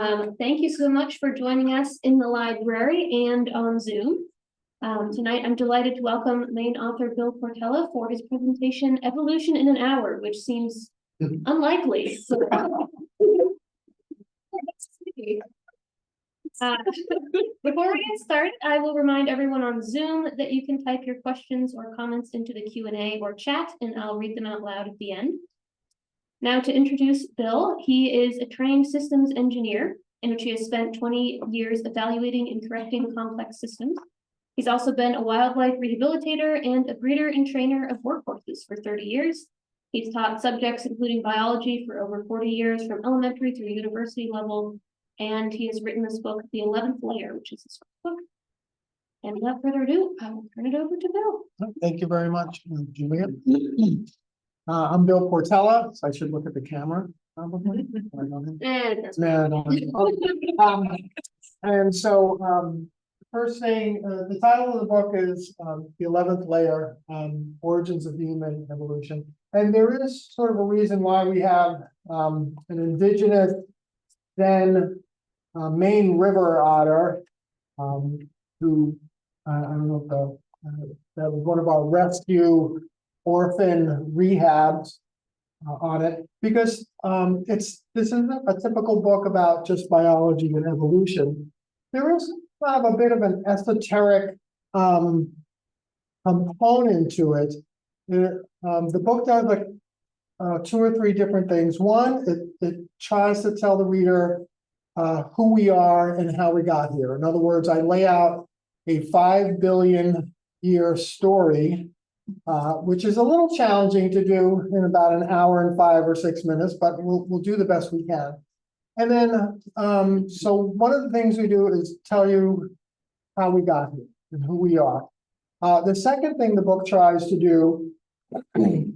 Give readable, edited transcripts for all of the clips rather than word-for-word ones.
Thank you so much for joining us in the library and on Zoom. Tonight, I'm delighted to welcome Maine author Bill Portela for his presentation, Evolution in an Hour, which seems unlikely. So, before we get started, I will remind everyone on Zoom that you can type your questions or comments into the Q&A or chat, and I'll read them out loud at the end. Now to introduce Bill, he is a trained systems engineer in which he has spent 20 years evaluating and correcting complex systems. He's also been a wildlife rehabilitator and a breeder and trainer of workhorses for 30 years. He's taught subjects including biology for over 40 years from elementary through university level, and he has written this book, The 11th Layer, which is his book. And without further ado, I will turn it over to Bill. Thank you very much, Julia. I'm Bill Portela, so I should look at the camera, probably. And so, first thing, the title of the book is The 11th Layer, Origins of Human Evolution. And there is sort of a reason why we have an indigenous, then Maine river otter, who, I don't know if that was one of our rescue orphan rehabs on it, because this isn't a typical book about just biology and evolution. There is kind of a bit of an esoteric component to it. The book does like 2 or 3 different things. One, it tries to tell the reader who we are and how we got here. In other words, I lay out a 5 billion year story, which is a little challenging to do in about an hour and 5 or 6 minutes, but we'll do the best we can. And then, so one of the things we do is tell you how we got here and who we are. The second thing the book tries to do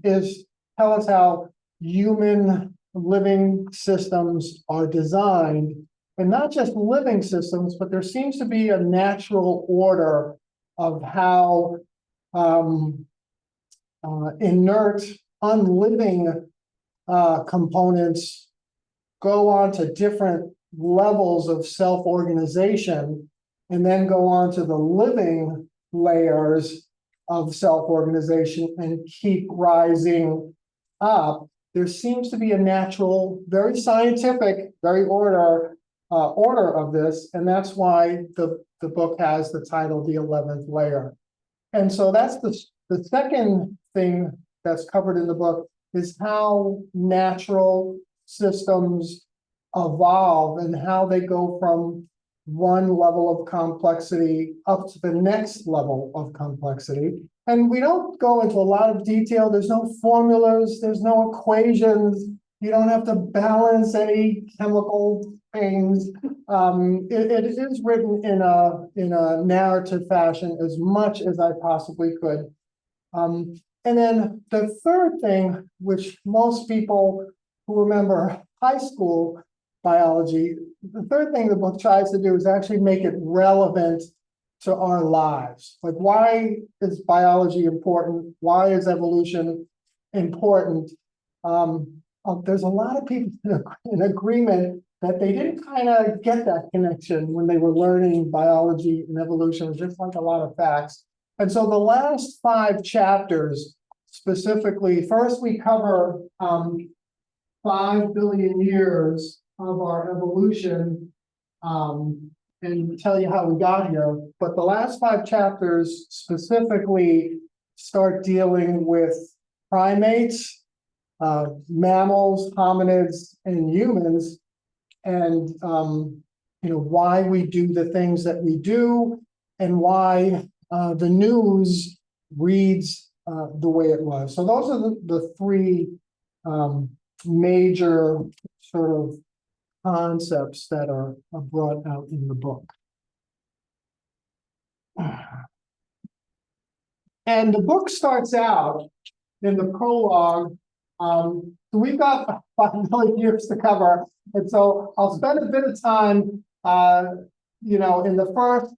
is tell us how human living systems are designed, and not just living systems, but there seems to be a natural order of how inert, unliving components go on to different levels of self-organization, and then go on to the living layers of self-organization and keep rising up. There seems to be a natural, very scientific, very order of this, and that's why the book has the title, The 11th Layer. And so that's the second thing that's covered in the book, is how natural systems evolve and how they go from one level of complexity up to the next level of complexity. And we don't go into a lot of detail. There's no formulas, there's no equations. You don't have to balance any chemical things. It is written in a narrative fashion as much as I possibly could. And then the third thing, which most people who remember high school biology, the third thing the book tries to do is actually make it relevant to our lives. Like, why is biology important? Why is evolution important? There's a lot of people in agreement that they didn't kind of get that connection when they were learning biology and evolution. It was just like a lot of facts. And so the last 5 chapters, specifically, first we cover 5 billion years of our evolution, and tell you how we got here. But the last 5 chapters specifically start dealing with primates, mammals, hominids, and humans, and why we do the things that we do, and why the news reads the way it was. So those are the 3 major sort of concepts that are brought out in the book. And the book starts out in the prologue. So we've got 5 million years to cover, and so I'll spend a bit of time, in the first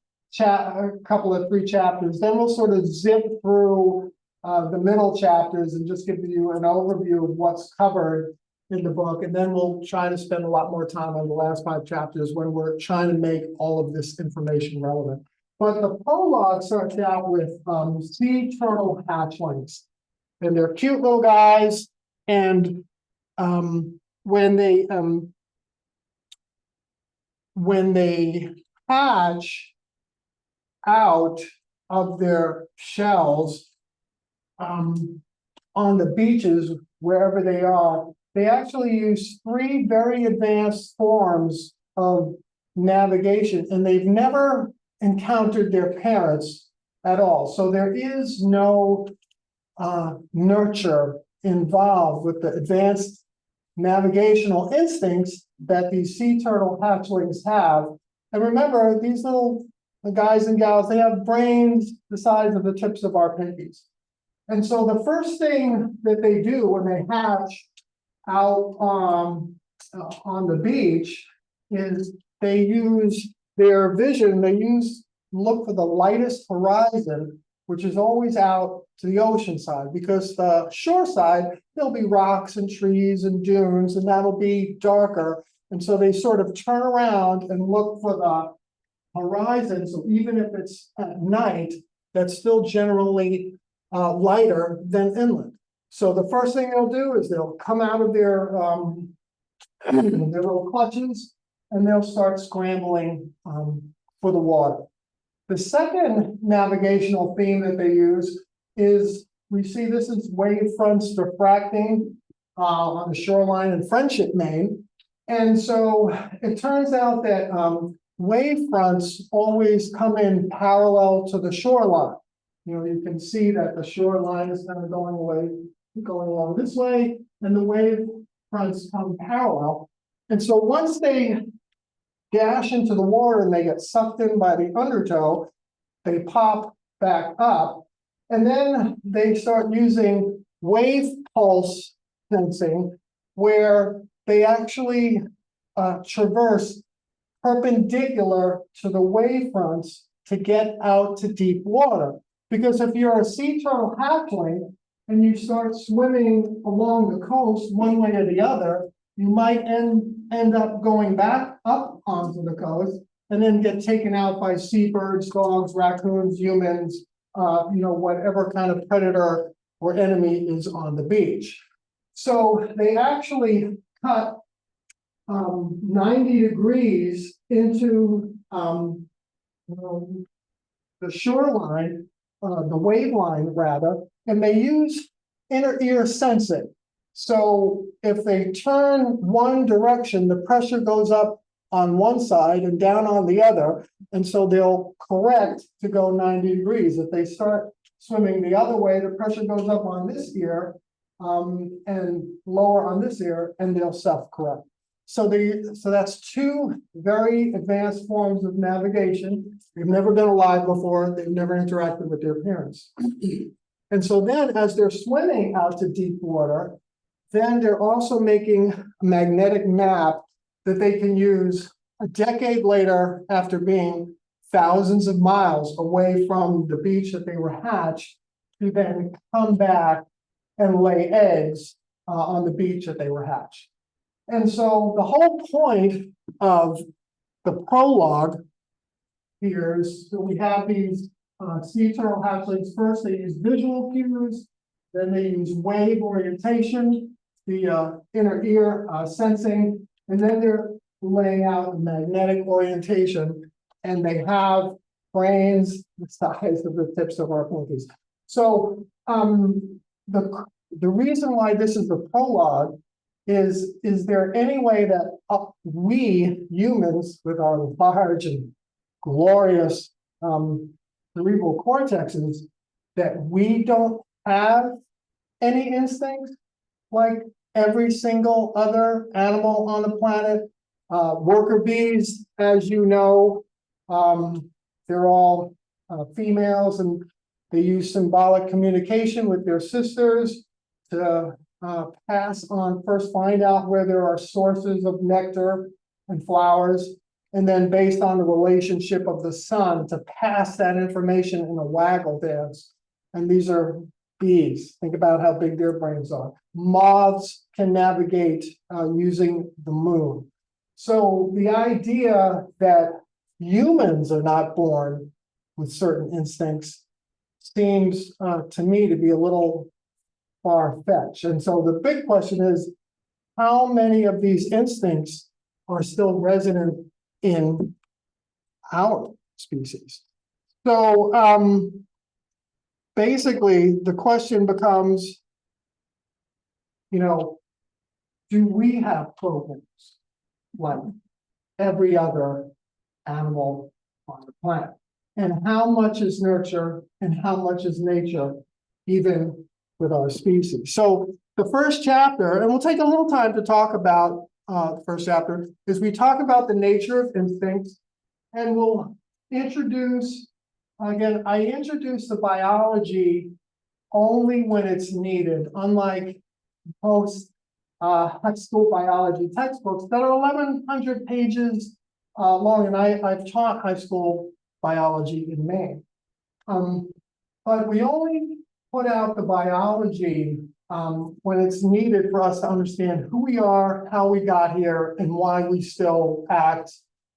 couple of 3 chapters. Then we'll sort of zip through the middle chapters and just give you an overview of what's covered. in the book, and then we'll try to spend a lot more time on the last 5 chapters when we're trying to make all of this information relevant. But the prologue starts out with sea turtle hatchlings, and they're cute little guys. And when they hatch out of their shells on the beaches, wherever they are, they actually use 3 very advanced forms of navigation, and they've never encountered their parents at all. So there is no nurture involved with the advanced navigational instincts that these sea turtle hatchlings have. And remember, these little guys and gals, they have brains the size of the tips of our pinkies. And so the first thing that they do when they hatch out on the beach is they use their vision. They look for the lightest horizon, which is always out to the ocean side, because the shore side, there'll be rocks and trees and dunes, and that'll be darker. And so they sort of turn around and look for the horizon. So even if it's at night, that's still generally lighter than inland. So the first thing they'll do is they'll come out of their little clutches, and they'll start scrambling for the water. The second navigational theme that they use is, we see this is wave fronts diffracting on the shoreline in Friendship, Maine. And so it turns out that wave fronts always come in parallel to the shoreline. You can see that the shoreline is kind of going along this way, and the wave fronts come parallel. And so once they dash into the water and they get sucked in by the undertow, they pop back up, and then they start using wave pulse sensing, where they actually traverse perpendicular to the wave fronts to get out to deep water. Because if you're a sea turtle hatchling and you start swimming along the coast one way or the other, you might end up going back up onto the coast and then get taken out by seabirds, dogs, raccoons, humans, whatever kind of predator or enemy is on the beach. So they actually cut 90 degrees into the shoreline, the wave line rather, and they use inner ear sensing. So if they turn one direction, the pressure goes up on one side and down on the other, and so they'll correct to go 90 degrees. If they start swimming the other way, the pressure goes up on this ear and lower on this ear, and they'll self-correct. So that's 2 very advanced forms of navigation. They've never been alive before. They've never interacted with their parents. And so then as they're swimming out to deep water, then they're also making a magnetic map that they can use a decade later, after being thousands of miles away from the beach that they were hatched, to then come back and lay eggs on the beach that they were hatched. And so the whole point of the prologue here is that we have these sea turtle hatchlings. First, they use visual cues, then they use wave orientation, the inner ear sensing, and then they're laying out a magnetic orientation, and they have brains the size of the tips of our pinkies. So the reason why this is the prologue is there any way that we humans, with our large and glorious cerebral cortexes, that we don't have any instincts like every single other animal on the planet? Worker bees, as you know, they're all females, and they use symbolic communication with their sisters to pass on, first find out where there are sources of nectar and flowers, and then based on the relationship of the sun, to pass that information in a waggle dance. And these are bees. Think about how big their brains are. Moths can navigate using the moon. So the idea that humans are not born with certain instincts seems to me to be a little far-fetched. And so the big question is, how many of these instincts are still resident in our species? So basically, the question becomes, do we have programs like every other animal on the planet? And how much is nurture and how much is nature, even with our species? So the first chapter, and we'll take a little time to talk about the first chapter, is we talk about the nature of instincts, and we'll introduce, again, I introduce the biology only when it's needed, unlike most high school biology textbooks that are 1,100 pages long, and I've taught high school biology in Maine. But we only put out the biology when it's needed for us to understand who we are, how we got here, and why we still act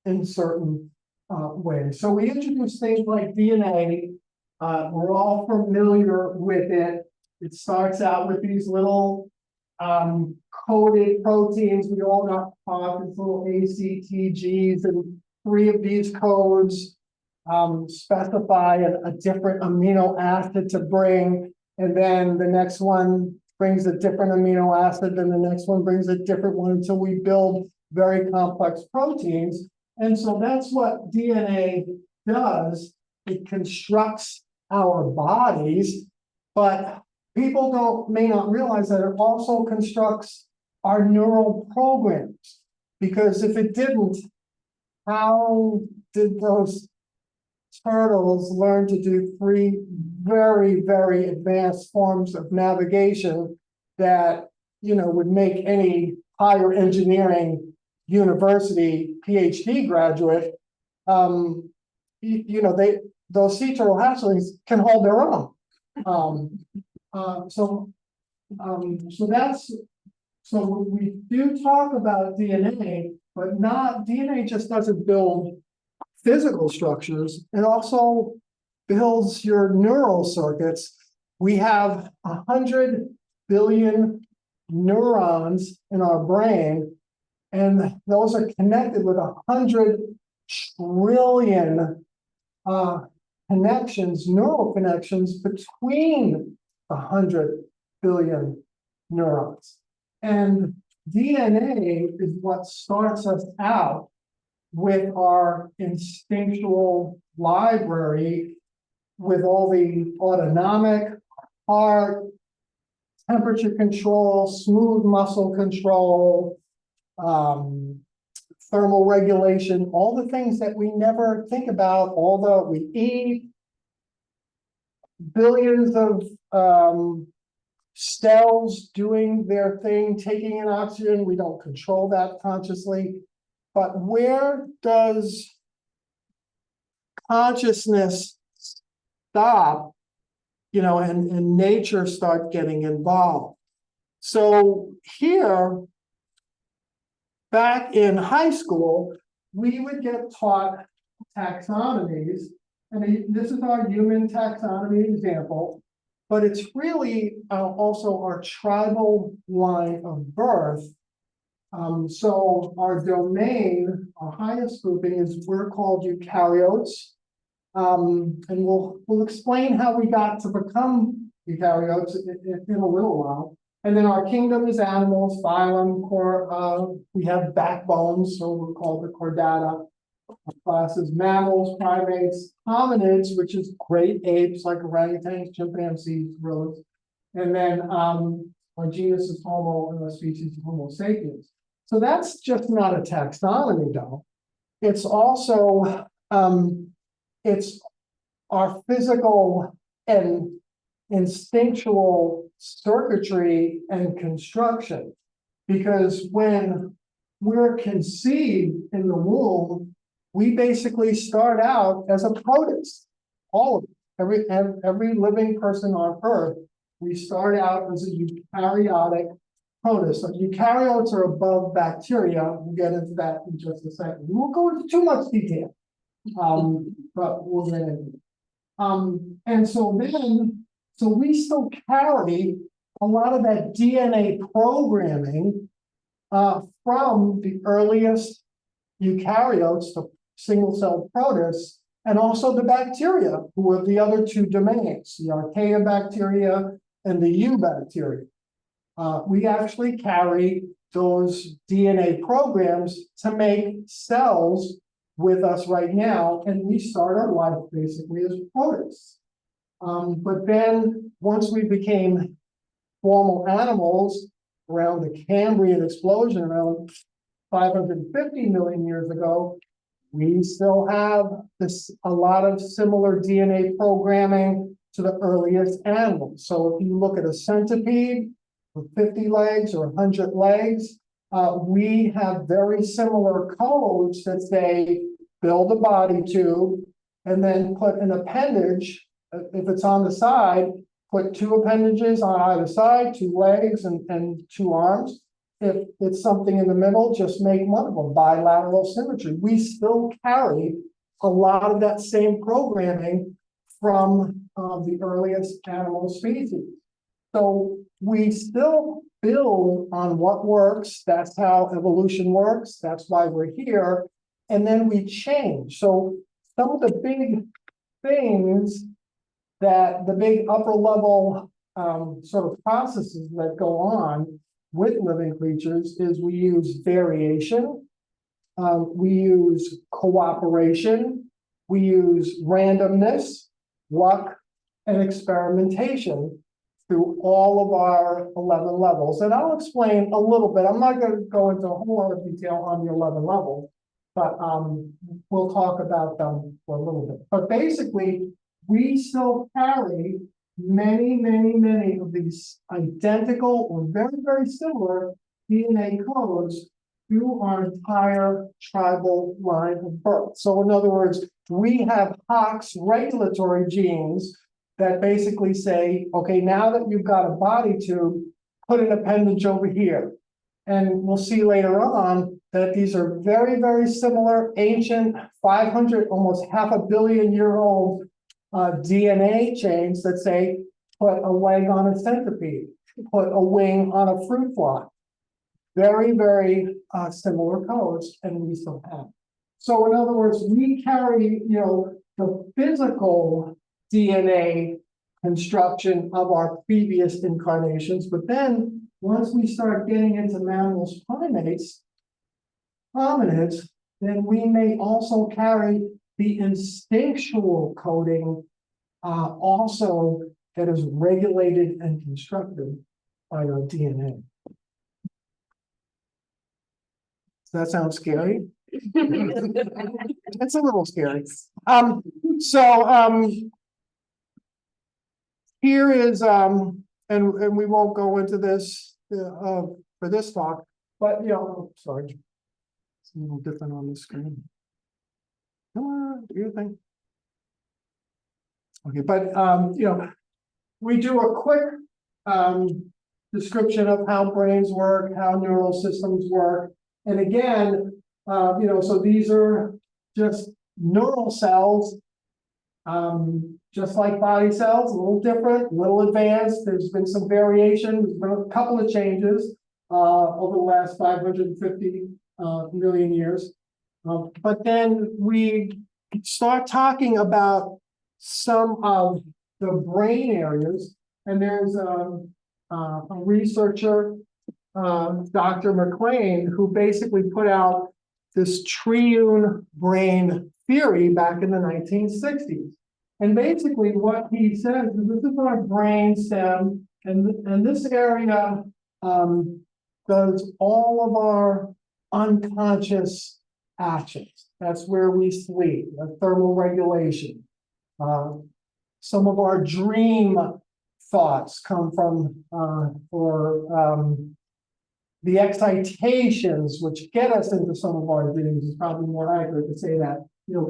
in certain ways. So we introduce things like DNA. We're all familiar with it. It starts out with these little coded proteins. We all got taught these little ACTGs, and 3 of these codes specify a different amino acid to bring, and then the next one brings a different amino acid, then the next one brings a different one until we build very complex proteins. And so that's what DNA does. It constructs our bodies, but people may not realize that it also constructs our neural programs. Because if it didn't, how did those turtles learn to do 3 very, very advanced forms of navigation that, would make any higher engineering university PhD graduate, those sea turtle hatchlings can hold their own. So we do talk about DNA, but DNA just doesn't build physical structures. It also builds your neural circuits. We have 100 billion neurons in our brain, and those are connected with 100 trillion neural connections between 100 billion neurons. And DNA is what starts us out with our instinctual library, with all the autonomic, heart, temperature control, smooth muscle control, thermal regulation, all the things that we never think about, although we eat, billions of cells doing their thing, taking in oxygen. We don't control that consciously. But where does consciousness stop, and nature start getting involved? So here, back in high school, we would get taught taxonomies, and this is our human taxonomy example, but it's really also our tribal line of birth. So our domain, our highest grouping, is we're called eukaryotes, and we'll explain how we got to become eukaryotes in a little while. And then our kingdom is animals, phylum, we have backbones, so we're called the chordata. Our classes: mammals, primates, hominids, which is great apes like orangutans, chimpanzees, gorillas. And then our genus is Homo, and our species is Homo sapiens. So that's just not a taxonomy, though. It's also it's our physical and instinctual circuitry and construction. Because when we're conceived in the womb, we basically start out as a protist. All of it. Every living person on Earth we start out as a eukaryotic protists. So eukaryotes are above bacteria. We'll get into that in just a second. We won't go into too much detail, but we'll get into it. And so then, so we still carry a lot of that DNA programming from the earliest eukaryotes, the single-celled protists, and also the bacteria, who are the other two domains, the archaea bacteria and the eubacteria. We actually carry those DNA programs to make cells with us right now, and we start our life basically as protists. But then once we became formal animals around the Cambrian explosion around 550 million years ago, we still have a lot of similar DNA programming to the earliest animals. So if you look at a centipede with 50 legs or 100 legs, we have very similar codes that say build a body tube and then put an appendage. If it's on the side, put two appendages on either side, 2 legs and 2 arms. If it's something in the middle, just make one of them, bilateral symmetry. We still carry a lot of that same programming from the earliest animal species. So we still build on what works. That's how evolution works. That's why we're here. And then we change. So some of the big things that the big upper level sort of processes that go on with living creatures is we use variation, we use cooperation, we use randomness, luck, and experimentation through all of our 11 levels. And I'll explain a little bit. I'm not going to go into a whole lot of detail on the 11 levels, but we'll talk about them for a little bit. But basically, we still carry many of these identical or very similar DNA codes through our entire tribal line of birth. So in other words, we have Hox regulatory genes that basically say, okay, now that you've got a body tube, put an appendage over here. And we'll see later on that these are very similar, ancient, 500, almost half a billion year old DNA chains that say, put a leg on a centipede, put a wing on a fruit fly. Very similar codes, and we still have. So in other words, we carry, the physical DNA construction of our previous incarnations, but then once we start getting into mammals, primates, hominids, then we may also carry the instinctual coding also that is regulated and constructed by our DNA. Does that sound scary? It's a little scary. Here is, and we won't go into this for this talk, but sorry, it's a little different on the screen. Come on, do your thing. Okay, but we do a quick description of how brains work, how neural systems work, and again, so these are just neural cells, just like body cells, a little different, a little advanced. There's been some variation. There's been a couple of changes over the last 550 million years. But then we start talking about some of the brain areas, and there's a researcher, Dr. McLean, who basically put out this triune brain theory back in the 1960s. And basically what he says is this is our brain stem, and this area does all of our unconscious actions. That's where we sleep, thermal regulation. Some of our dream thoughts come from, the excitations which get us into some of our dreams is probably more accurate to say that,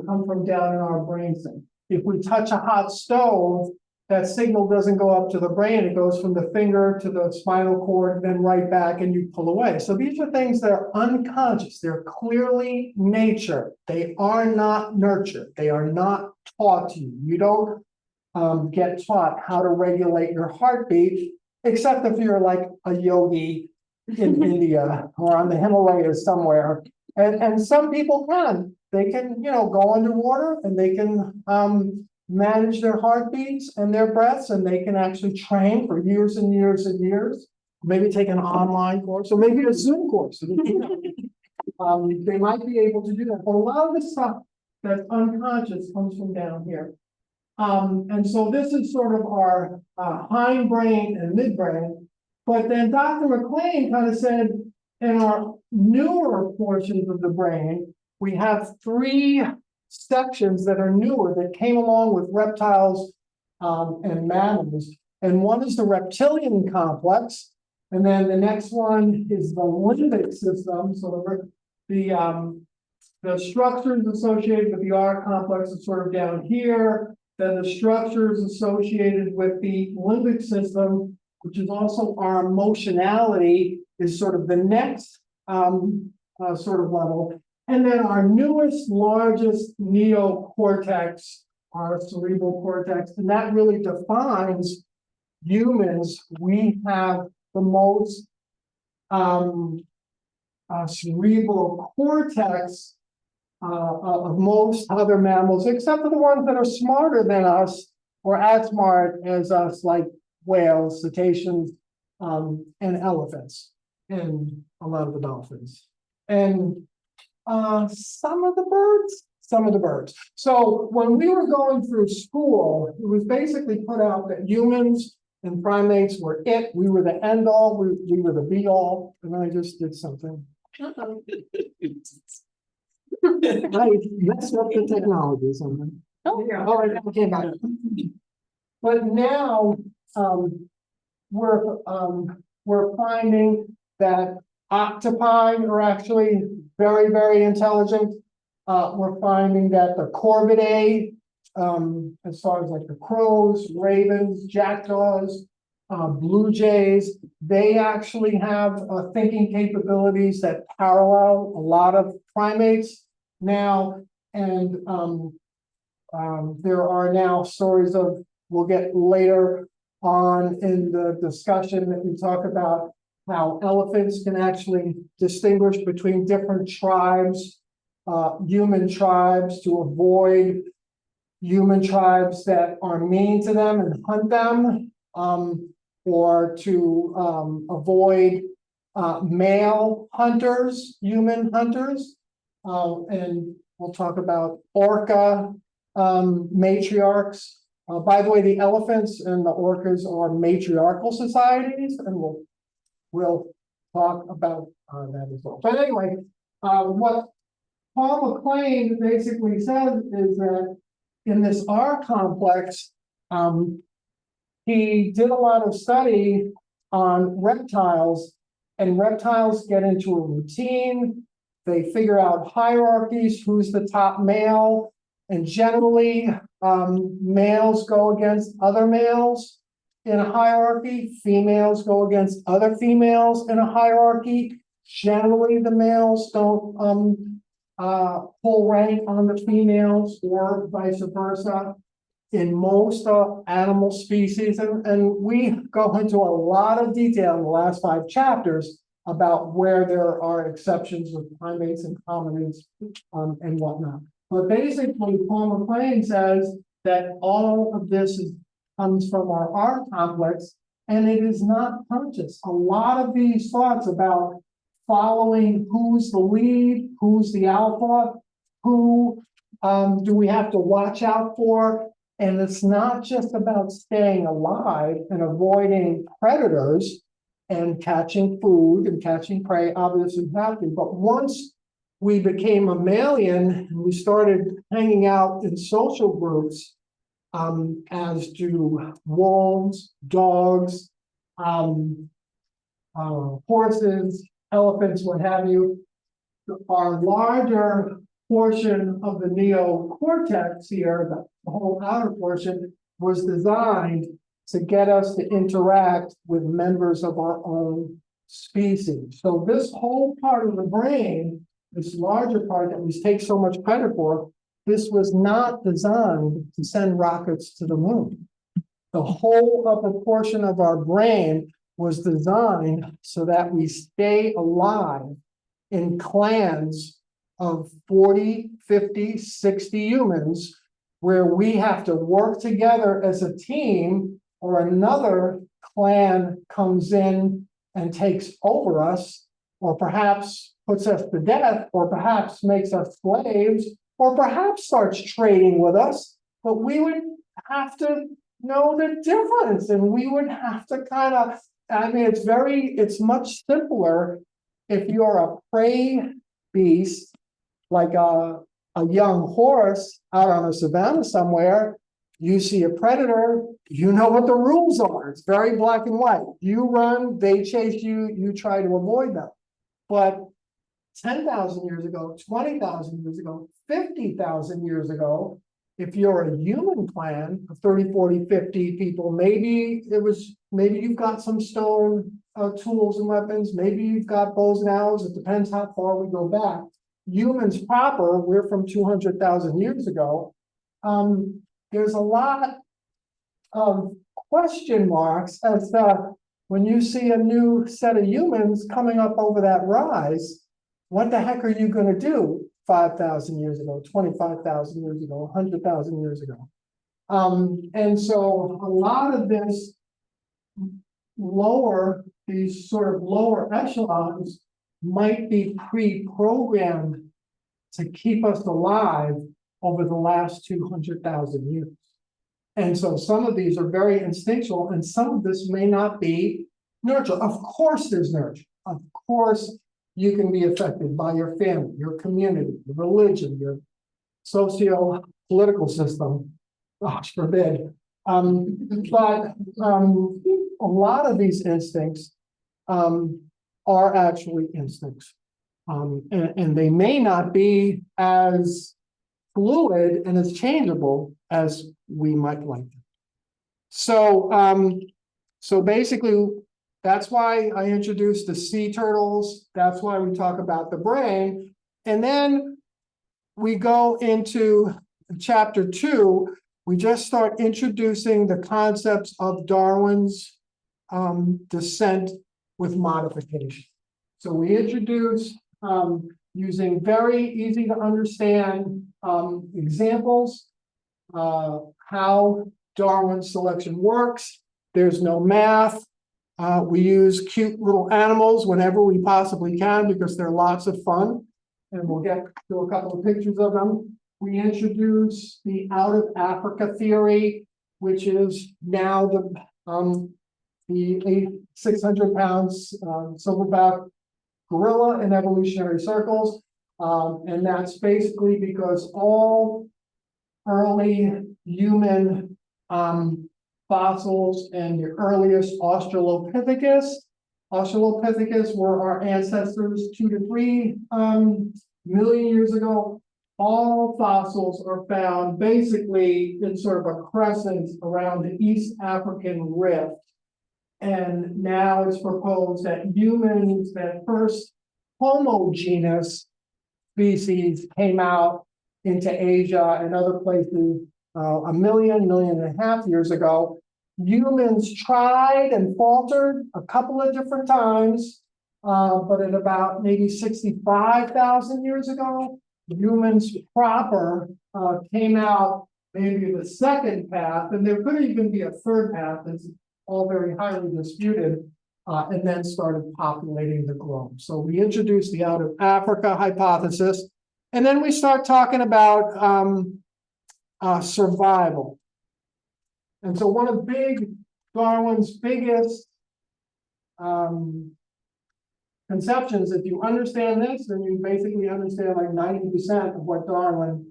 come from down in our brainstem. If we touch a hot stove, that signal doesn't go up to the brain, it goes from the finger to the spinal cord, then right back, and you pull away. So these are things that are unconscious. They're clearly nature. They are not nurtured. They are not taught to you. You don't get taught how to regulate your heartbeat, except if you're like a yogi in India or on the Himalayas somewhere. And some people can. They can, go underwater and they can manage their heartbeats and their breaths, and they can actually train for years and years and years. Maybe take an online course or maybe a Zoom course. They might be able to do that. But a lot of the stuff that's unconscious comes from down here. And so this is sort of our hindbrain and midbrain. But then Dr. McLean kind of said in our newer portions of the brain, we have three sections that are newer that came along with reptiles and mammals. And one is the reptilian complex. And then the next one is the limbic system. So the structures associated with the R complex is sort of down here. Then the structures associated with the limbic system, which is also our emotionality, is sort of the next sort of level. And then our newest, largest neocortex, our cerebral cortex, and that really defines humans. We have the most cerebral cortex of most other mammals, except for the ones that are smarter than us or as smart as us, like whales, cetaceans, and elephants, and a lot of the dolphins, and some of the birds. So when we were going through school, it was basically put out that humans and primates were it. We were the end all. We were the be all. And I just did something. Uh-oh. I messed up the technology. Something. Oh, Yeah. All right. Okay. Got it. But now we're finding that octopi are actually very, very intelligent. We're finding that the corvidae, as far as like the crows, ravens, jackdaws, blue jays, they actually have thinking capabilities that parallel a lot of primates now. And there are now stories of, we'll get later on in the discussion that we talk about how elephants can actually distinguish between different tribes, human tribes, to avoid human tribes that are mean to them and hunt them, or to avoid male hunters, human hunters. And we'll talk about orca matriarchs. By the way, the elephants and the orcas are matriarchal societies, and we'll talk about that as well. But anyway, what Paul McLean basically says is that in this R complex, he did a lot of study on reptiles, and reptiles get into a routine. They figure out hierarchies, who's the top male, and generally males go against other males in a hierarchy. Females go against other females in a hierarchy. Generally, the males don't pull rank on the females, or vice versa, in most animal species. And we go into a lot of detail in the last 5 chapters about where there are exceptions with primates and hominids and whatnot. But basically, Paul McLean says that all of this comes from our R complex, and it is not conscious. A lot of these thoughts about following who's the lead, who's the alpha, who do we have to watch out for, and it's not just about staying alive and avoiding predators and catching food and catching prey, obviously have to, but once we became mammalian and we started hanging out in social groups, as do wolves, dogs, horses, elephants, what have you. Our larger portion of the neocortex here, the whole outer portion, was designed to get us to interact with members of our own species. So this whole part of the brain, this larger part that we take so much credit for, this was not designed to send rockets to the moon. The whole upper portion of our brain was designed so that we stay alive in clans of 40, 50, 60 humans, where we have to work together as a team, or another clan comes in and takes over us, or perhaps puts us to death, or perhaps makes us slaves, or perhaps starts trading with us. But we would have to know the difference, and we would have to kind of, I mean, it's much simpler if you're a prey beast, like a young horse out on a savanna somewhere. You see a predator, you know what the rules are. It's very black and white. You run, they chase you, you try to avoid them. But 10,000 years ago, 20,000 years ago, 50,000 years ago, if you're a human clan of 30, 40, 50 people, maybe you've got some stone tools and weapons, maybe you've got bows and arrows. It depends how far we go back. Humans proper, we're from 200,000 years ago. There's a lot of question marks as when you see a new set of humans coming up over that rise, what the heck are you going to do 5,000 years ago, 25,000 years ago, 100,000 years ago? And so a lot of this these sort of lower echelons might be pre-programmed to keep us alive over the last 200,000 years. And so some of these are very instinctual, and some of this may not be nurture. Of course there's nurture. Of course you can be affected by your family, your community, your religion, your socio-political system, gosh forbid. But a lot of these instincts are actually instincts. And they may not be as fluid and as changeable as we might like them. So basically, that's why I introduced the sea turtles. That's why we talk about the brain. And then we go into chapter 2. We just start introducing the concepts of Darwin's descent with modification. So we introduce using very easy to understand examples, how Darwin's selection works. There's no math. We use cute little animals whenever we possibly can because they're lots of fun. And we'll get to a couple of pictures of them. We introduce the out of Africa theory, which is now the 600-pound silverback gorilla in evolutionary circles. And that's basically because all early human fossils and the earliest Australopithecus were our ancestors 2 to 3 million years ago. All fossils are found basically in sort of a crescent around the East African Rift. And now it's proposed that humans, that first homogeneous species came out into Asia and other places a million and a half years ago. Humans tried and faltered a couple of different times, but at about maybe 65,000 years ago, humans proper came out maybe the second path, and there could even be a third path. It's all very highly disputed, and then started populating the globe. So we introduced the out of Africa hypothesis, and then we start talking about survival. And so one of Darwin's biggest conceptions, if you understand this, then you basically understand like 90% of what Darwin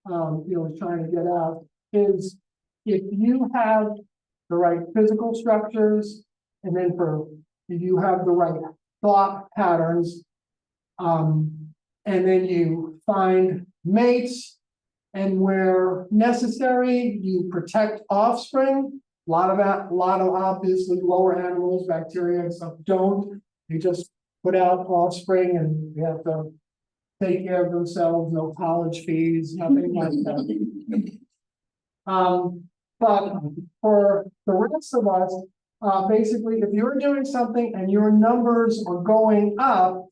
is trying to get out, is if you have the right physical structures, and then if you have the right thought patterns, and then you find mates, And where necessary, you protect offspring. A lot of obviously lower animals, bacteria and stuff don't. You just put out offspring and they have to take care of themselves, no college fees, nothing like that. But for the rest of us, basically, if you're doing something and your numbers are going up,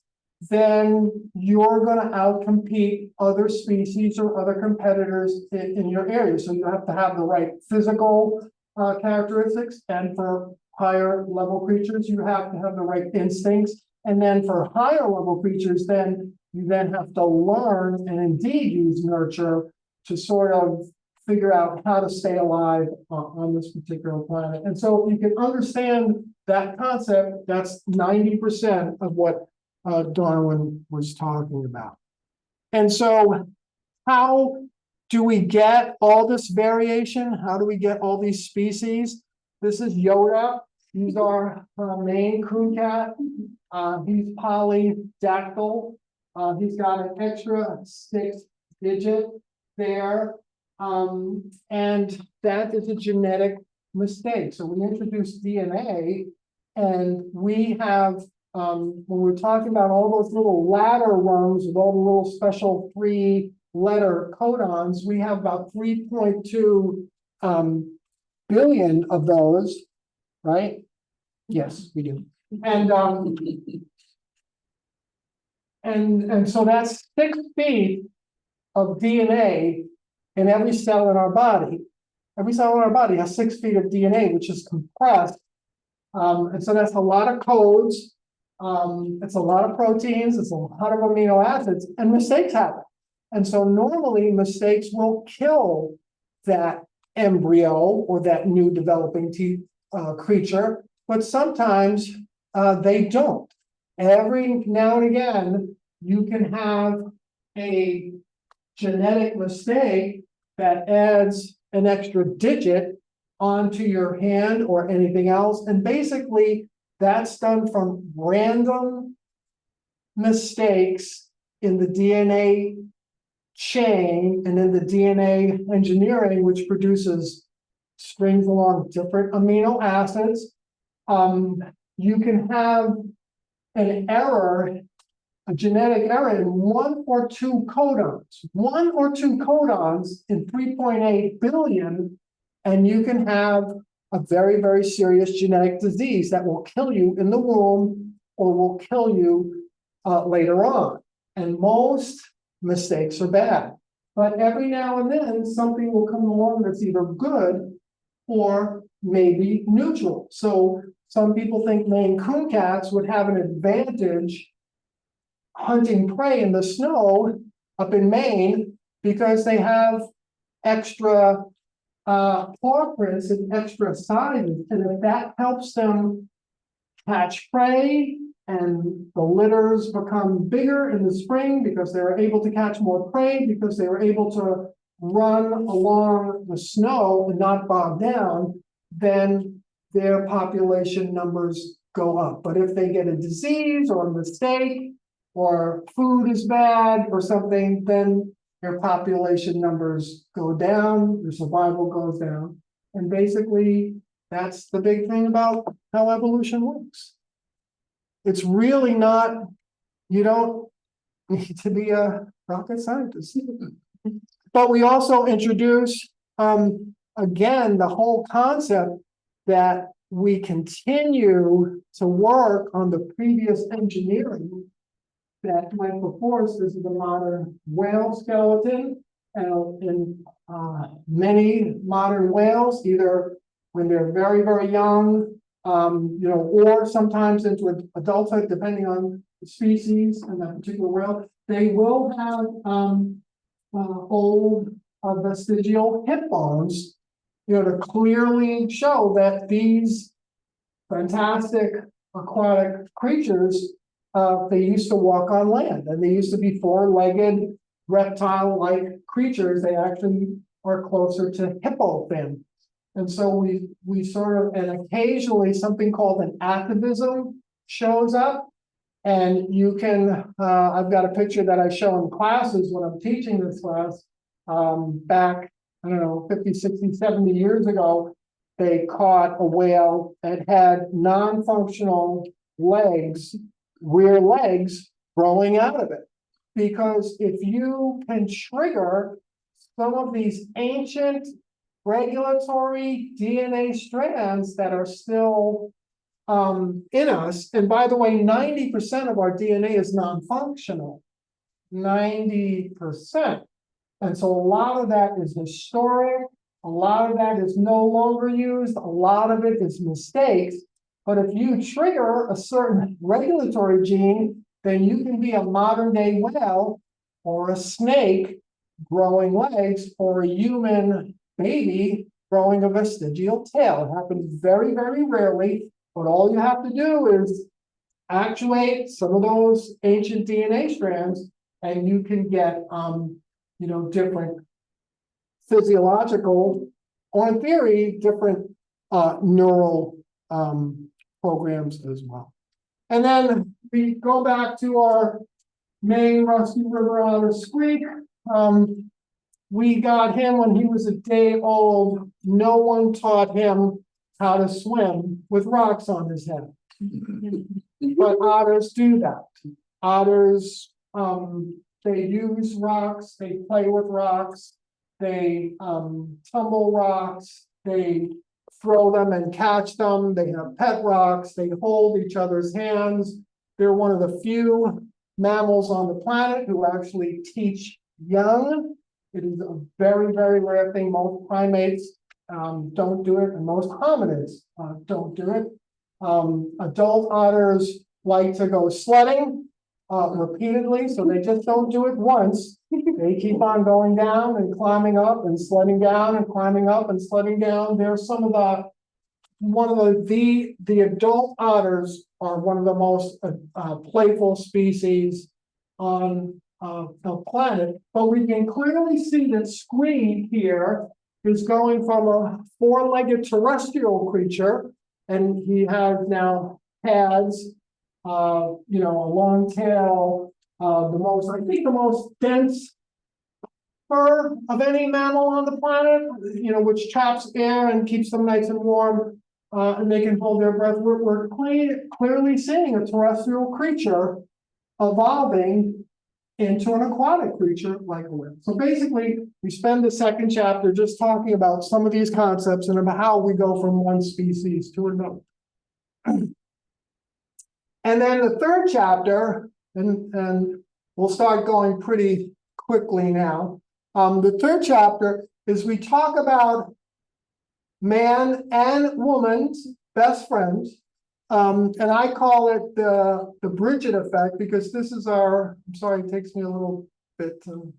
then you're gonna outcompete other species or other competitors in your area. So you have to have the right physical characteristics, and for higher level creatures, you have to have the right instincts. And then for higher level creatures, then you then have to learn and indeed use nurture to sort of figure out how to stay alive on this particular planet. And so if you can understand that concept, that's 90% of what Darwin was talking about. And so how do we get all this variation? How do we get all these species? This is Yoda. He's our Maine coon cat. He's polydactyl. He's got an extra 6-digit there. And that is a genetic mistake. So we introduced DNA, and we have, when we're talking about all those little ladder rungs with all the little special 3-letter codons, we have about 3.2 billion of those, right? Yes, we do. And so that's 6 feet of DNA in every cell in our body. Every cell in our body has 6 feet of DNA, which is compressed. And so that's a lot of codes. It's a lot of proteins. It's a lot of amino acids, and mistakes happen. And so normally mistakes will kill that embryo or that new developing creature, but sometimes they don't. Every now and again, you can have a genetic mistake that adds an extra digit onto your hand or anything else. And basically, that's done from random mistakes in the DNA chain and in the DNA engineering, which produces strings along different amino acids. You can have an error, a genetic error in 1 or 2 codons, 1 or 2 codons in 3.8 billion, and you can have a very, very serious genetic disease that will kill you in the womb or will kill you later on. And most mistakes are bad, but every now and then something will come along that's either good or maybe neutral. So some people think Maine coon cats would have an advantage hunting prey in the snow up in Maine because they have extra paw prints and extra sizes, and if that helps them catch prey and the litters become bigger in the spring because they were able to catch more prey because they were able to run along the snow and not bog down, then their population numbers go up. But if they get a disease or a mistake or food is bad or something, then their population numbers go down, their survival goes down. And basically, that's the big thing about how evolution works. It's really not, you don't need to be a rocket scientist. But we also introduce, again, the whole concept that we continue to work on the previous engineering that went before us. This is the modern whale skeleton, and many modern whales, either when they're very, very young, or sometimes into adulthood, depending on the species and that particular whale, they will have old vestigial hip bones, to clearly show that these fantastic aquatic creatures, they used to walk on land, and they used to be 4-legged reptile-like creatures. They actually are closer to hippo fin. And so we sort of, and occasionally something called an atavism shows up. And you can, I've got a picture that I show in classes when I'm teaching this class, back, I don't know, 50, 60, 70 years ago, they caught a whale that had non-functional legs, rear legs growing out of it. Because if you can trigger some of these ancient regulatory DNA strands that are still in us, and by the way, 90% of our DNA is non-functional. 90%. And so a lot of that is historic, a lot of that is no longer used, a lot of it is mistakes. But if you trigger a certain regulatory gene, then you can be a modern day whale or a snake growing legs or a human baby growing a vestigial tail. It happens very, very rarely, but all you have to do is actuate some of those ancient DNA strands and you can get different physiological, or in theory, different neural programs as well. And then we go back to our Maine Rusty River Otter Squeak. We got him when he was a day old. No one taught him how to swim with rocks on his head. But otters do that. Otters, they use rocks, they play with rocks, they tumble rocks, they throw them and catch them, they have pet rocks, they hold each other's hands. They're one of the few mammals on the planet who actually teach young. It is a very, very rare thing. Most primates don't do it, and most hominids don't do it. Adult otters like to go sledding repeatedly, so they just don't do it once. They keep on going down and climbing up and sledding down and climbing up and sledding down. There's some of the adult otters are one of the most playful species on the planet. But we can clearly see that Squee here is going from a four-legged terrestrial creature, and he has now pads, a long tail, the most dense fur of any mammal on the planet, which traps air and keeps them nice and warm, and they can hold their breath. We're clearly seeing a terrestrial creature evolving into an aquatic creature like a whale. So basically, we spend the second chapter just talking about some of these concepts and about how we go from one species to another. And then the third chapter, and we'll start going pretty quickly now. The third chapter is we talk about man and woman's best friends. And I call it the Bridget effect, because this is I'm sorry, it takes me a little bit to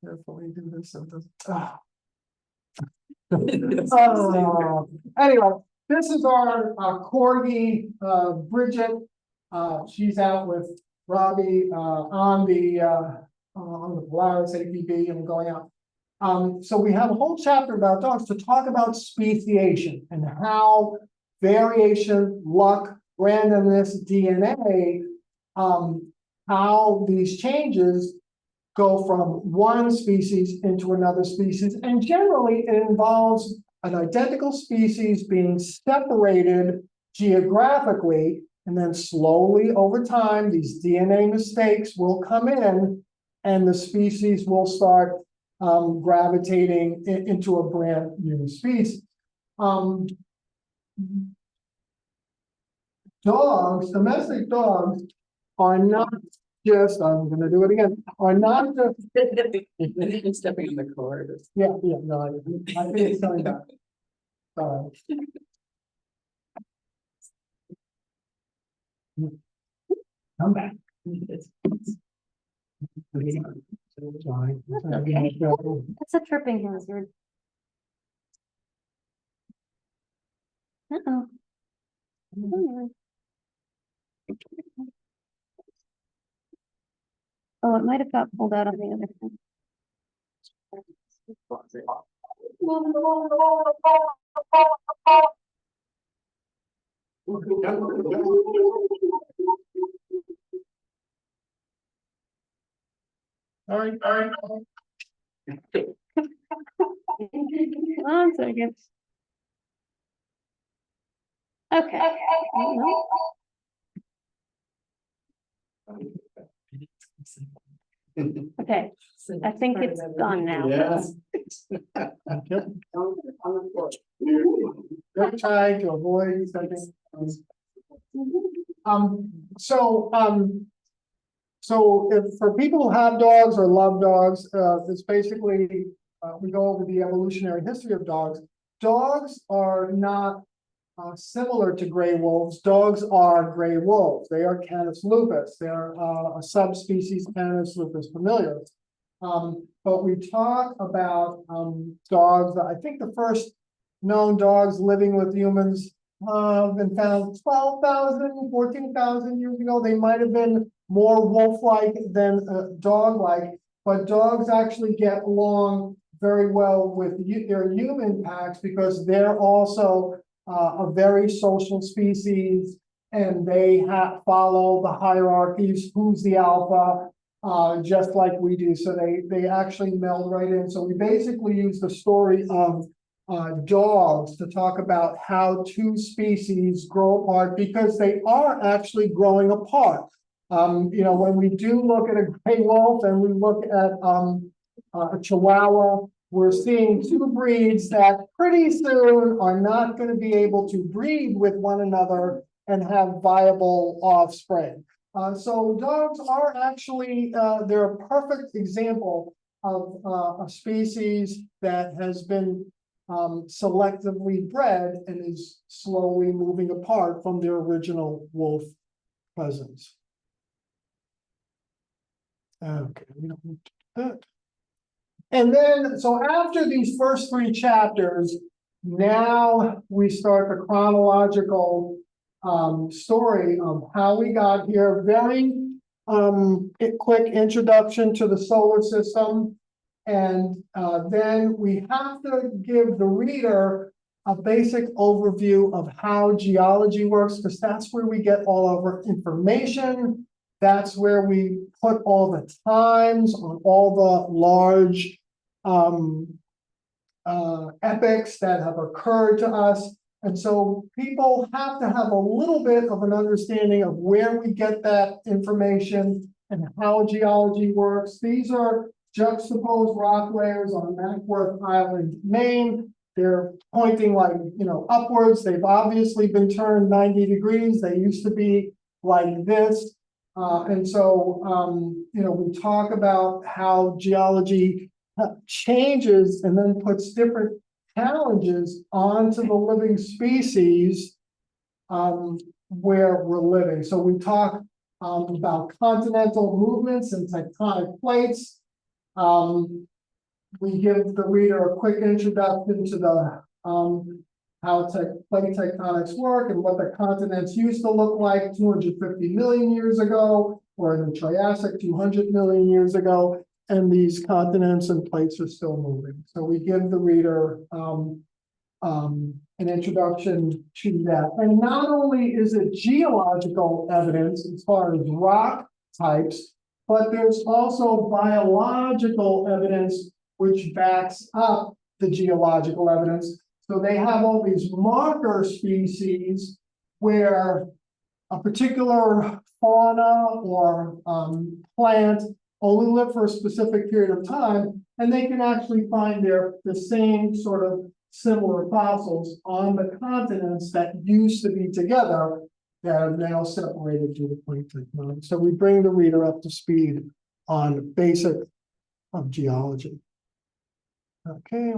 carefully do this. Anyway, this is our corgi, Bridget. She's out with Robbie on the Polaris APB and going out. So we have a whole chapter about dogs to talk about speciation and how variation, luck, randomness, DNA, how these changes go from one species into another species. And generally, it involves an identical species being separated geographically, and then slowly over time, these DNA mistakes will come in, and the species will start gravitating into a brand new species. Domestic dogs are not just, I'm going to do it again, are not just stepping on the cord. no, I think it's coming back. Come back. That's a tripping hazard. Uh-oh. Oh, it might have got pulled out on the other side. All right. on a second. Okay. Okay, I think it's gone now. Yes. Good trying to avoid something. So if for people who have dogs or love dogs, it's basically, we go over the evolutionary history of dogs. Dogs are not similar to gray wolves. Dogs are gray wolves. They are Canis lupus. They're a subspecies Canis lupus familiaris. But we talk about dogs. I think the first known dogs living with humans have been found 12,000, 14,000 years ago. They might have been more wolf-like than dog-like, but dogs actually get along very well with their human packs because they're also a very social species, and they follow the hierarchies. Who's the alpha? Just like we do. So they actually meld right in. So we basically use the story of dogs to talk about how two species grow apart because they are actually growing apart. When we do look at a gray wolf and we look at a Chihuahua, we're seeing two breeds that pretty soon are not going to be able to breed with one another and have viable offspring. So dogs are actually, they're a perfect example of a species that has been selectively bred and is slowly moving apart from their original wolf cousins. Okay, we don't need to do that. And then, so after these first three chapters, now we start the chronological story of how we got here. Very quick introduction to the solar system. And then we have to give the reader a basic overview of how geology works, because that's where we get all of our information. That's where we put all the times on all the large epics that have occurred to us. And so people have to have a little bit of an understanding of where we get that information and how geology works. These are juxtaposed rock layers on Mackworth Island, Maine. They're pointing upwards. They've obviously been turned 90 degrees. They used to be like this. And so, we talk about how geology changes and then puts different challenges onto the living species where we're living. So we talk about continental movements and tectonic plates. We give the reader a quick introduction to the how plate tectonics work and what the continents used to look like 250 million years ago, or in the Triassic 200 million years ago. And these continents and plates are still moving. So we give the reader an introduction to that. And not only is it geological evidence as far as rock types, but there's also biological evidence which backs up the geological evidence. So they have all these marker species where a particular fauna or plant only live for a specific period of time, and they can actually find the same sort of similar fossils on the continents that used to be together that are now separated due to plate tectonics. So we bring the reader up to speed on basic of geology. Okay,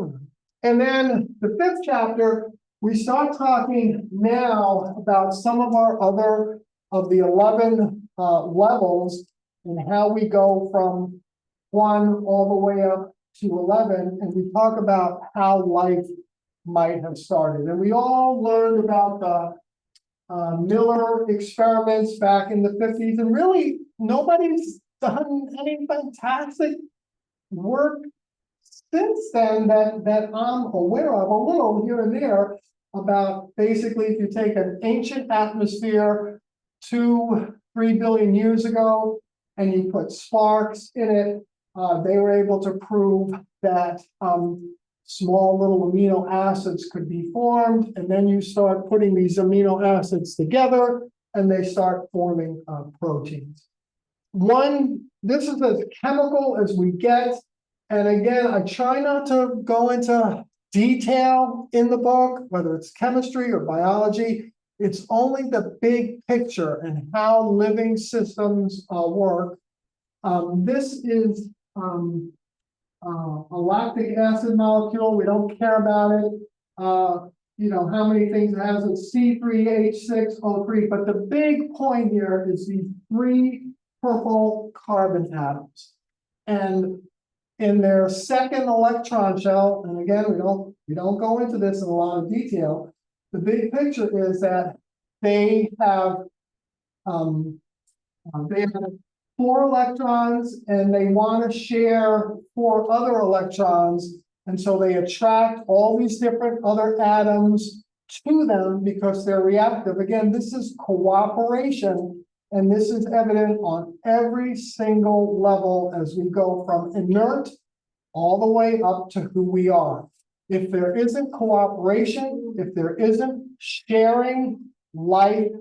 and then the fifth chapter, we start talking now about some of our other of the 11 levels and how we go from 1 all the way up to 11, and we talk about how life might have started. And we all learned about the Miller experiments back in the 50s, and really nobody's done any fantastic work since then that I'm aware of, a little here and there, about basically if you take an ancient atmosphere 2-3 billion years ago and you put sparks in it, they were able to prove that small little amino acids could be formed, and then you start putting these amino acids together, and they start forming proteins. This is as chemical as we get, and again, I try not to go into detail in the book, whether it's chemistry or biology. It's only the big picture and how living systems work. This is a lactic acid molecule. We don't care about it. You know, how many things it has, it's C3H6O3, but the big point here is these 3 purple carbon atoms. And in their second electron shell, and again, we don't go into this in a lot of detail, the big picture is that they have 4 electrons, and they want to share 4 other electrons, and so they attract all these different other atoms to them because they're reactive. Again, this is cooperation, and this is evident on every single level as we go from inert all the way up to who we are. If there isn't cooperation, if there isn't sharing, life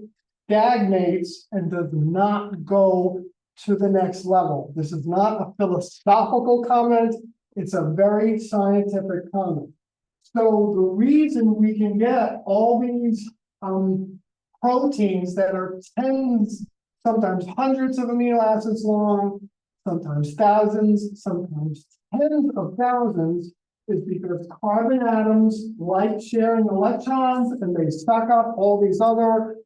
stagnates and does not go to the next level. This is not a philosophical comment. It's a very scientific comment. So the reason we can get all these proteins that are tens, sometimes hundreds of amino acids long, sometimes thousands, sometimes tens of thousands, is because carbon atoms like sharing electrons, and they suck up all these other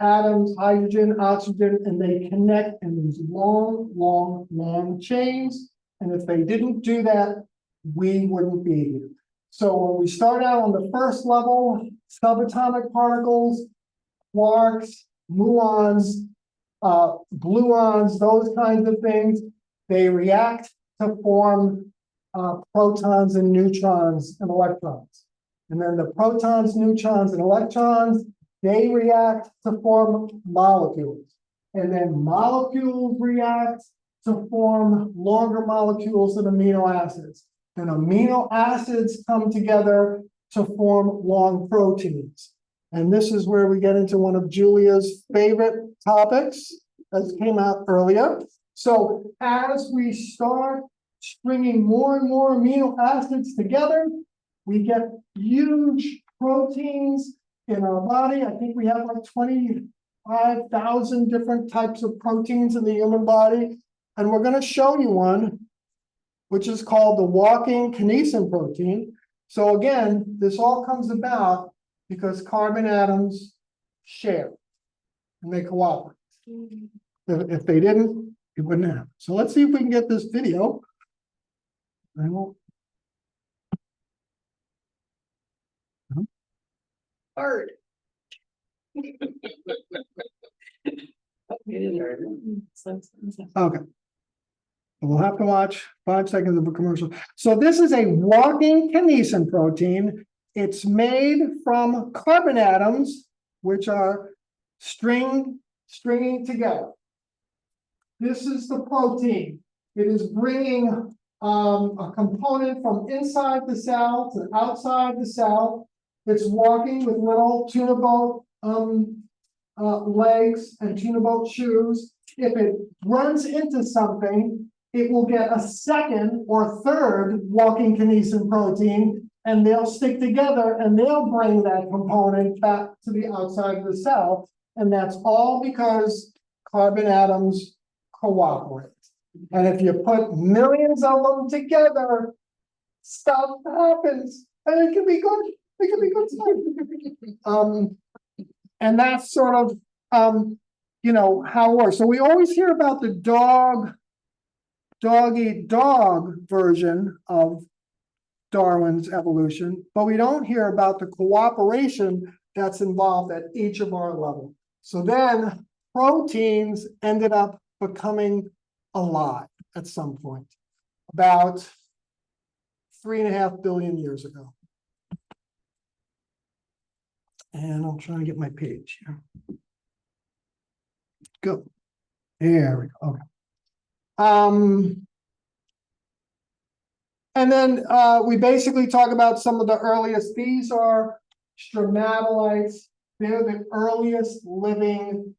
atoms, hydrogen, oxygen, and they connect in these long, long, long chains. And if they didn't do that, we wouldn't be here. So when we start out on the first level, subatomic particles, quarks, muons, gluons, those kinds of things, they react to form protons and neutrons and electrons. And then the protons, neutrons, and electrons, they react to form molecules. And then molecules react to form longer molecules of amino acids. Then amino acids come together to form long proteins. And this is where we get into one of Julia's favorite topics, as came out earlier. So as we start stringing more and more amino acids together, we get huge proteins in our body. I think we have like 25,000 different types of proteins in the human body. And we're going to show you one, which is called the walking kinesin protein. So again, this all comes about because carbon atoms share and they cooperate. If they didn't, it wouldn't happen. So let's see if we can get this video. I won't. Hard. Okay. We'll have to watch 5 seconds of a commercial. So this is a walking kinesin protein. It's made from carbon atoms, which are stringing together. This is the protein. It is bringing a component from inside the cell to outside the cell. It's walking with little tuna boat legs and tuna boat shoes. If it runs into something, it will get a second or third walking kinesin protein, and they'll stick together and they'll bring that component back to the outside of the cell. And that's all because carbon atoms cooperate. And if you put millions of them together, stuff happens. And it can be good. It can be good stuff. And that's sort of you know, how it works. So we always hear about the dog-eat-dog version of Darwin's evolution, but we don't hear about the cooperation that's involved at each of our levels. So then proteins ended up becoming alive at some point, about 3.5 billion years ago. And I'm trying to get my page here. Go. There we go. Okay. And then we basically talk about some of the earliest. These are stromatolites. They're the earliest living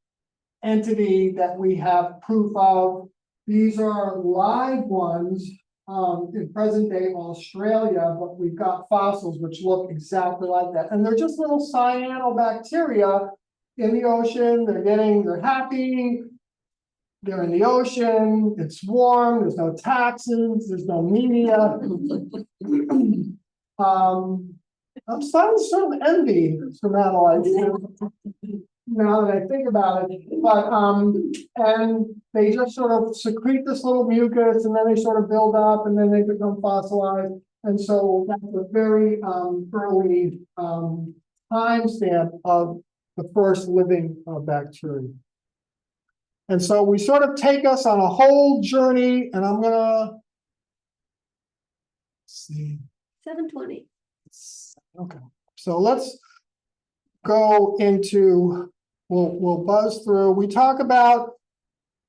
entity that we have proof of. These are live ones in present day Australia, but we've got fossils which look exactly like that. And they're just little cyanobacteria in the ocean. They're happy. They're in the ocean, it's warm, there's no taxes, there's no media. I'm starting to sort of envy stromatolites now that I think about it. But and they just sort of secrete this little mucus, and then they sort of build up, and then they become fossilized. And so that's a very early timestamp of the first living bacteria. And so we sort of take us on a whole journey, and I'm gonna see. 7:20. Okay, so let's go into, we'll buzz through. We talk about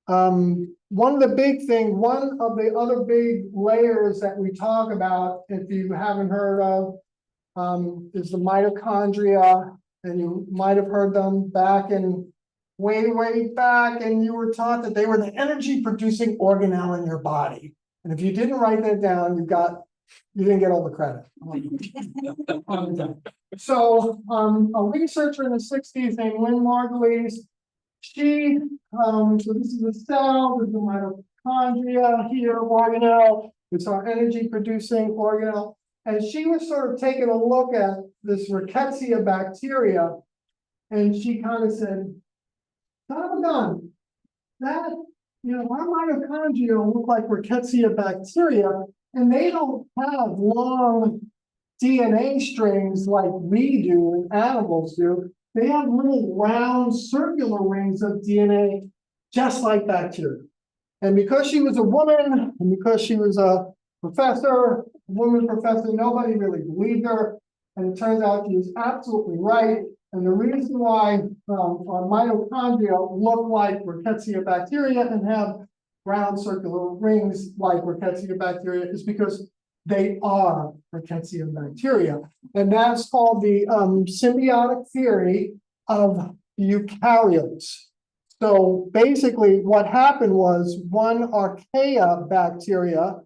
one of the other big layers that we talk about, if you haven't heard of, is the mitochondria, and you might have heard them back in way back, and you were taught that they were the energy producing organelle in your body. And if you didn't write that down, you didn't get all the credit. So a researcher in the 60s named Lynn Margulies, so this is a cell, there's the mitochondria here, organelle, it's our energy producing organelle. And she was sort of taking a look at this rickettsia bacteria, and she kind of said, son of a gun, that, our mitochondria look like rickettsia bacteria, and they don't have long DNA strings like we do and animals do. They have little round circular rings of DNA, just like bacteria. And because she was a woman, and because she was a woman professor, nobody really believed her. And it turns out she was absolutely right. And the reason why our mitochondria look like rickettsia bacteria and have round circular rings like rickettsia bacteria is because they are rickettsia bacteria. And that's called the symbiotic theory of eukaryotes. So basically what happened was one archaea bacteria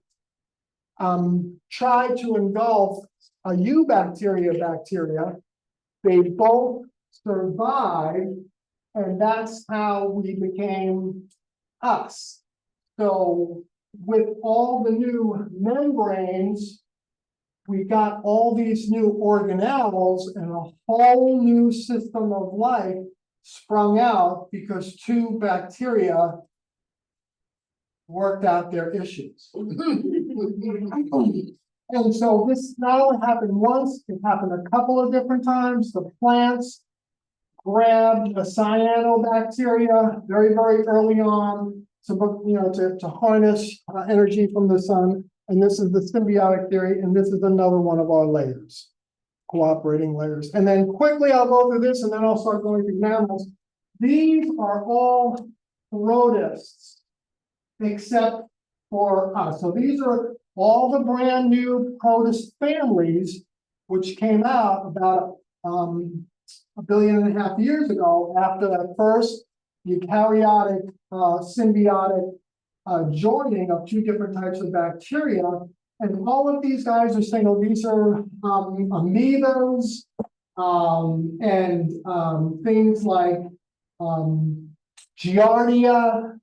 tried to engulf a eubacteria bacteria. They both survived, and that's how we became us. So with all the new membranes, we got all these new organelles, and a whole new system of life sprung out because two bacteria worked out their issues. And so this not only happened once, it happened a couple of different times. The plants grabbed a cyanobacteria very early on to harness energy from the sun. And this is the symbiotic theory, and this is another one of our layers, cooperating layers. And then quickly I'll go through this, and then I'll start going through mammals. These are all protists, except for us. So these are all the brand new protist families, which came out about 1.5 billion years ago after that first eukaryotic symbiotic joining of two different types of bacteria. And all of these guys are saying, oh, these are amoebas and things like Giardia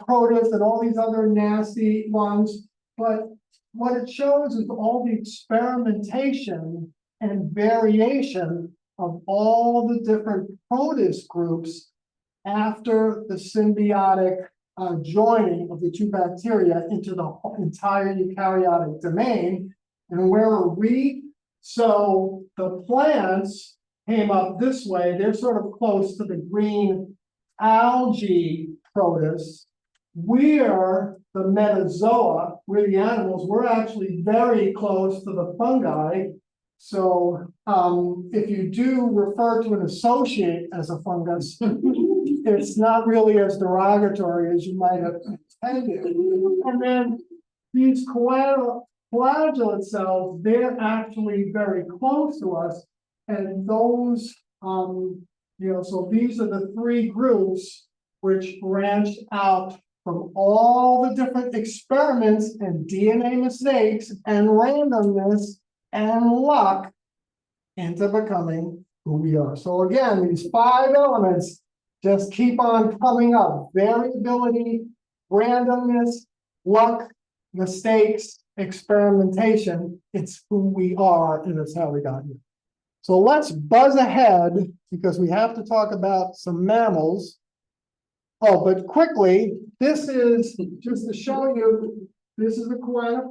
protists and all these other nasty ones. But what it shows is all the experimentation and variation of all the different protist groups after the symbiotic joining of the two bacteria into the entire eukaryotic domain. And where are we? So the plants came up this way. They're sort of close to the green algae protists. We're the metazoa, we're the animals. We're actually very close to the fungi. So if you do refer to an associate as a fungus, it's not really as derogatory as you might have intended. And then these flagellate cells, they're actually very close to us. And those, so these are the three groups which branched out from all the different experiments and DNA mistakes and randomness and luck into becoming who we are. So again, these 5 elements just keep on coming up: variability, randomness, luck, mistakes, experimentation. It's who we are, and it's how we got here. So let's buzz ahead because we have to talk about some mammals. Oh, but quickly, this is just to show you, this is the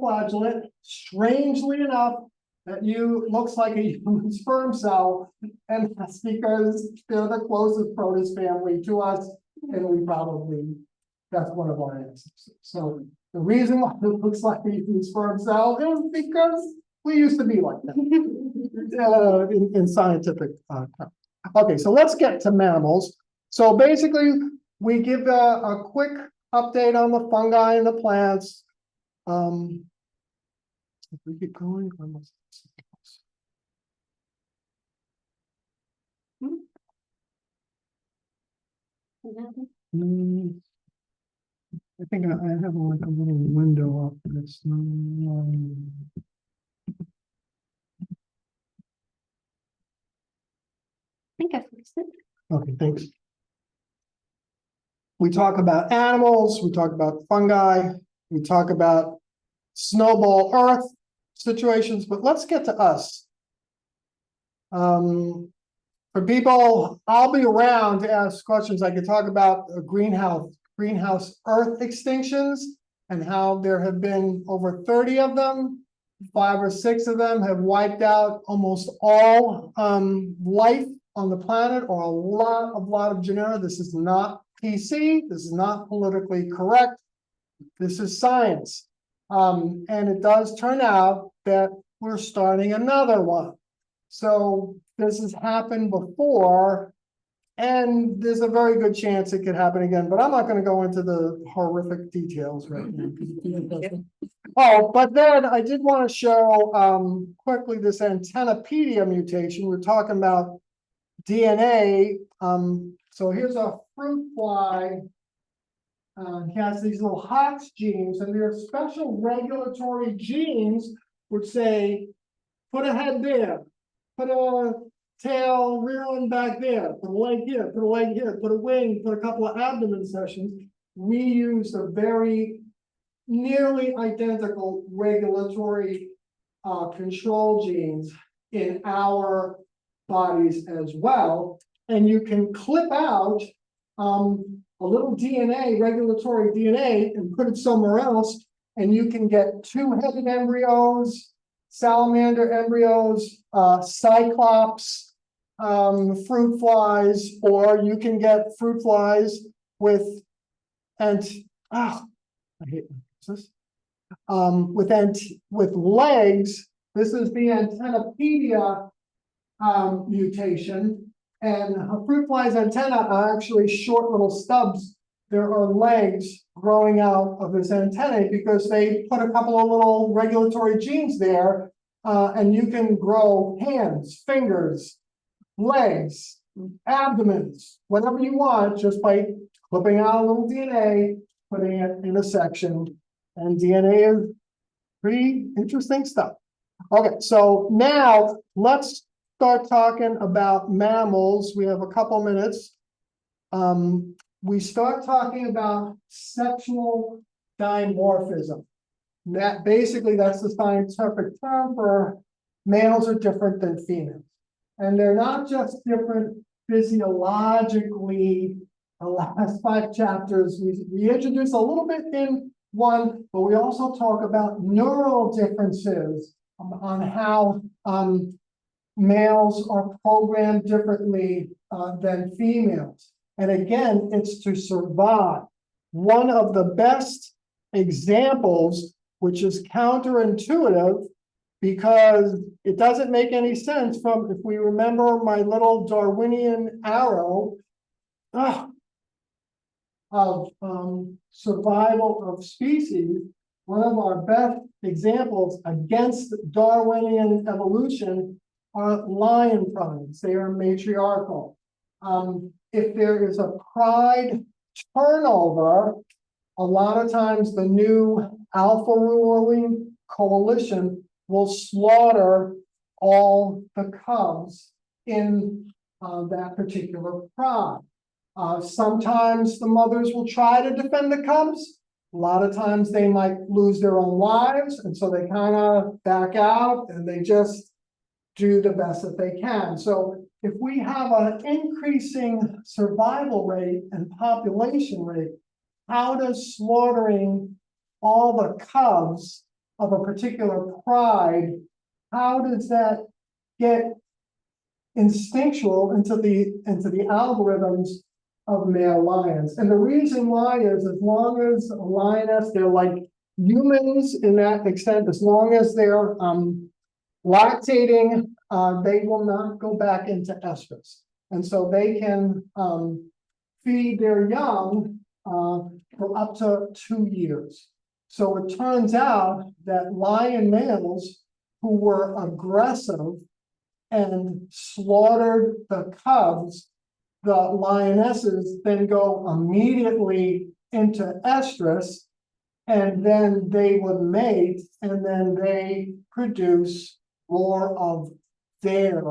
flagellate. Strangely enough, that looks like a human sperm cell, and that's because they're the closest protist family to us, and that's one of our ancestors. So the reason why it looks like a human sperm cell is because we used to be like that in scientific terms. Okay, so let's get to mammals. So basically, we give a quick update on the fungi and the plants. If we get going, almost. I think I have like a little window up this. I think I fixed it. Okay, thanks. We talk about animals, we talk about fungi, we talk about snowball earth situations, but let's get to us. For people, I'll be around to ask questions. I could talk about greenhouse earth extinctions and how there have been over 30 of them. 5 or 6 of them have wiped out almost all life on the planet, or a lot of genera. This is not PC. This is not politically correct. This is science. And it does turn out that we're starting another one. So this has happened before, and there's a very good chance it could happen again, but I'm not going to go into the horrific details right now. Oh, but then I did want to show quickly this antennapedia mutation. We're talking about DNA. So here's a fruit fly. He has these little Hox genes, and there are special regulatory genes which say, put a head there, put a tail, rear end back there, put a leg here, put a leg here, put a wing, put a couple of abdomen sessions. We use a very nearly identical regulatory control genes in our bodies as well. And you can clip out a little DNA, regulatory DNA, and put it somewhere else, and you can get 2-headed embryos, salamander embryos, cyclops, fruit flies, or you can get fruit flies with, I hate this, with legs. This is the antennapedia mutation, and a fruit fly's antenna are actually short little stubs. There are legs growing out of this antenna because they put a couple of little regulatory genes there, and you can grow hands, fingers, legs, abdomens, whatever you want, just by clipping out a little DNA, putting it in a section, and DNA is pretty interesting stuff. Okay, so now let's start talking about mammals. We have a couple minutes. We start talking about sexual dimorphism. That's the scientific term for males are different than females. And they're not just different physiologically. The last 5 chapters, we introduce a little bit in one, but we also talk about neural differences on how males are programmed differently than females. And again, it's to survive. One of the best examples, which is counterintuitive, because it doesn't make any sense from, if we remember my little Darwinian arrow of survival of species, one of our best examples against Darwinian evolution are lion prides. They are matriarchal. If there is a pride turnover, a lot of times the new alpha ruling coalition will slaughter all the cubs in that particular pride. Sometimes the mothers will try to defend the cubs. A lot of times they might lose their own lives, and so they kind of back out and they just do the best that they can. So if we have an increasing survival rate and population rate, how does slaughtering all the cubs of a particular pride, how does that get instinctual into the algorithms of male lions? And the reason why is, as long as a lioness, they're like humans in that extent, as long as they're lactating, they will not go back into estrus. And so they can feed their young for up to 2 years. So it turns out that lion males who were aggressive and slaughtered the cubs, the lionesses then go immediately into estrus, and then they would mate, and then they produce more of their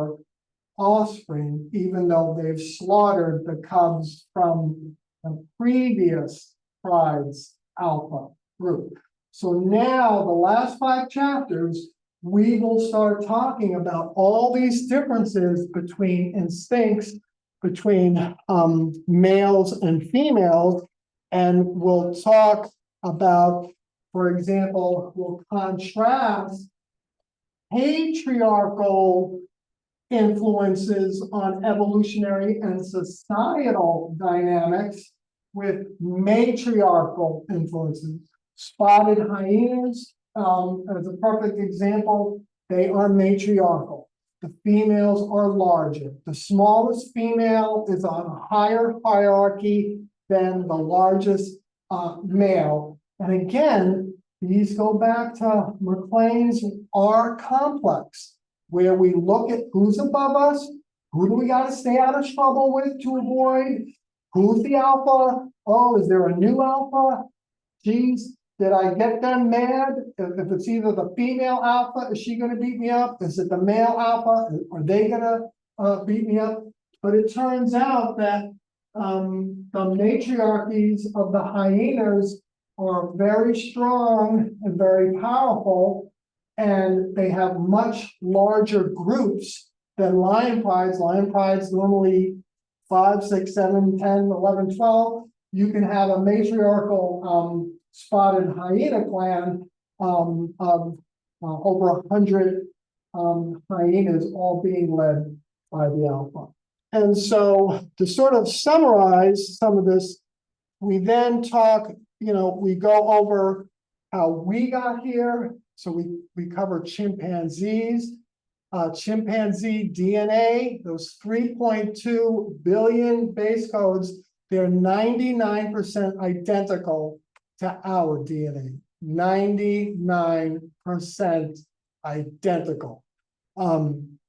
offspring, even though they've slaughtered the cubs from the previous pride's alpha group. So now the last 5 chapters, we will start talking about all these differences between instincts, between males and females, and we'll talk about, for example, we'll contrast patriarchal influences on evolutionary and societal dynamics with matriarchal influences. Spotted hyenas, as a perfect example, they are matriarchal. The females are larger. The smallest female is on a higher hierarchy than the largest male. And again, these go back to McLean's R complex, where we look at who's above us, who do we got to stay out of trouble with to avoid, who's the alpha, oh, is there a new alpha? Geez, did I get them mad? If it's either the female alpha, is she going to beat me up? Is it the male alpha? Are they going to beat me up? But it turns out that the matriarchies of the hyenas are very strong and very powerful, and they have much larger groups than lion prides. Lion prides normally 5, 6, 7, 10, 11, 12. You can have a matriarchal spotted hyena clan of over 100 hyenas, all being led by the alpha. And so to sort of summarize some of this, we then talk, we go over how we got here. So we cover chimpanzees, chimpanzee DNA, those 3.2 billion base codes, they're 99% identical to our DNA, 99% identical.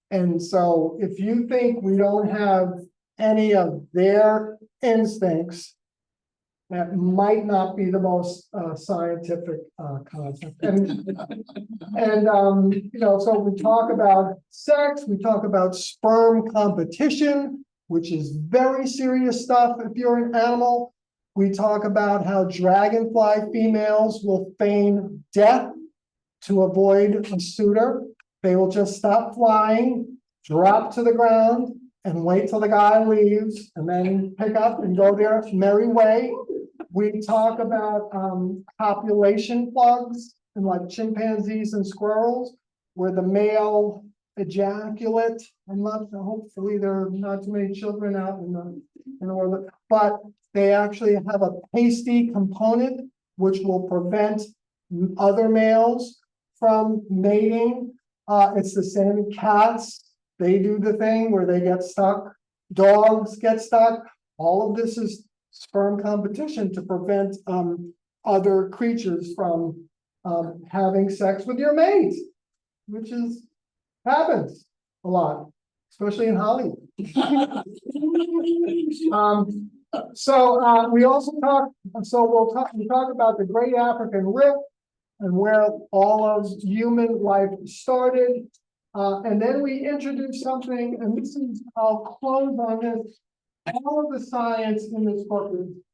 And so if you think we don't have any of their instincts, that might not be the most scientific concept. So we talk about sex, we talk about sperm competition, which is very serious stuff if you're an animal. We talk about how dragonfly females will feign death to avoid a suitor. They will just stop flying, drop to the ground, and wait till the guy leaves, and then pick up and go their merry way. We talk about population plugs in like chimpanzees and squirrels, where the male ejaculate, hopefully there are not too many children out in the world, but they actually have a pasty component which will prevent other males from mating. It's the same in cats. They do the thing where they get stuck. Dogs get stuck. All of this is sperm competition to prevent other creatures from having sex with your mate, which happens a lot, especially in Hollywood. We also talk, we talk about the Great African Rift and where all of human life started. And then we introduce something, and this is, I'll close on this. All of the science in this book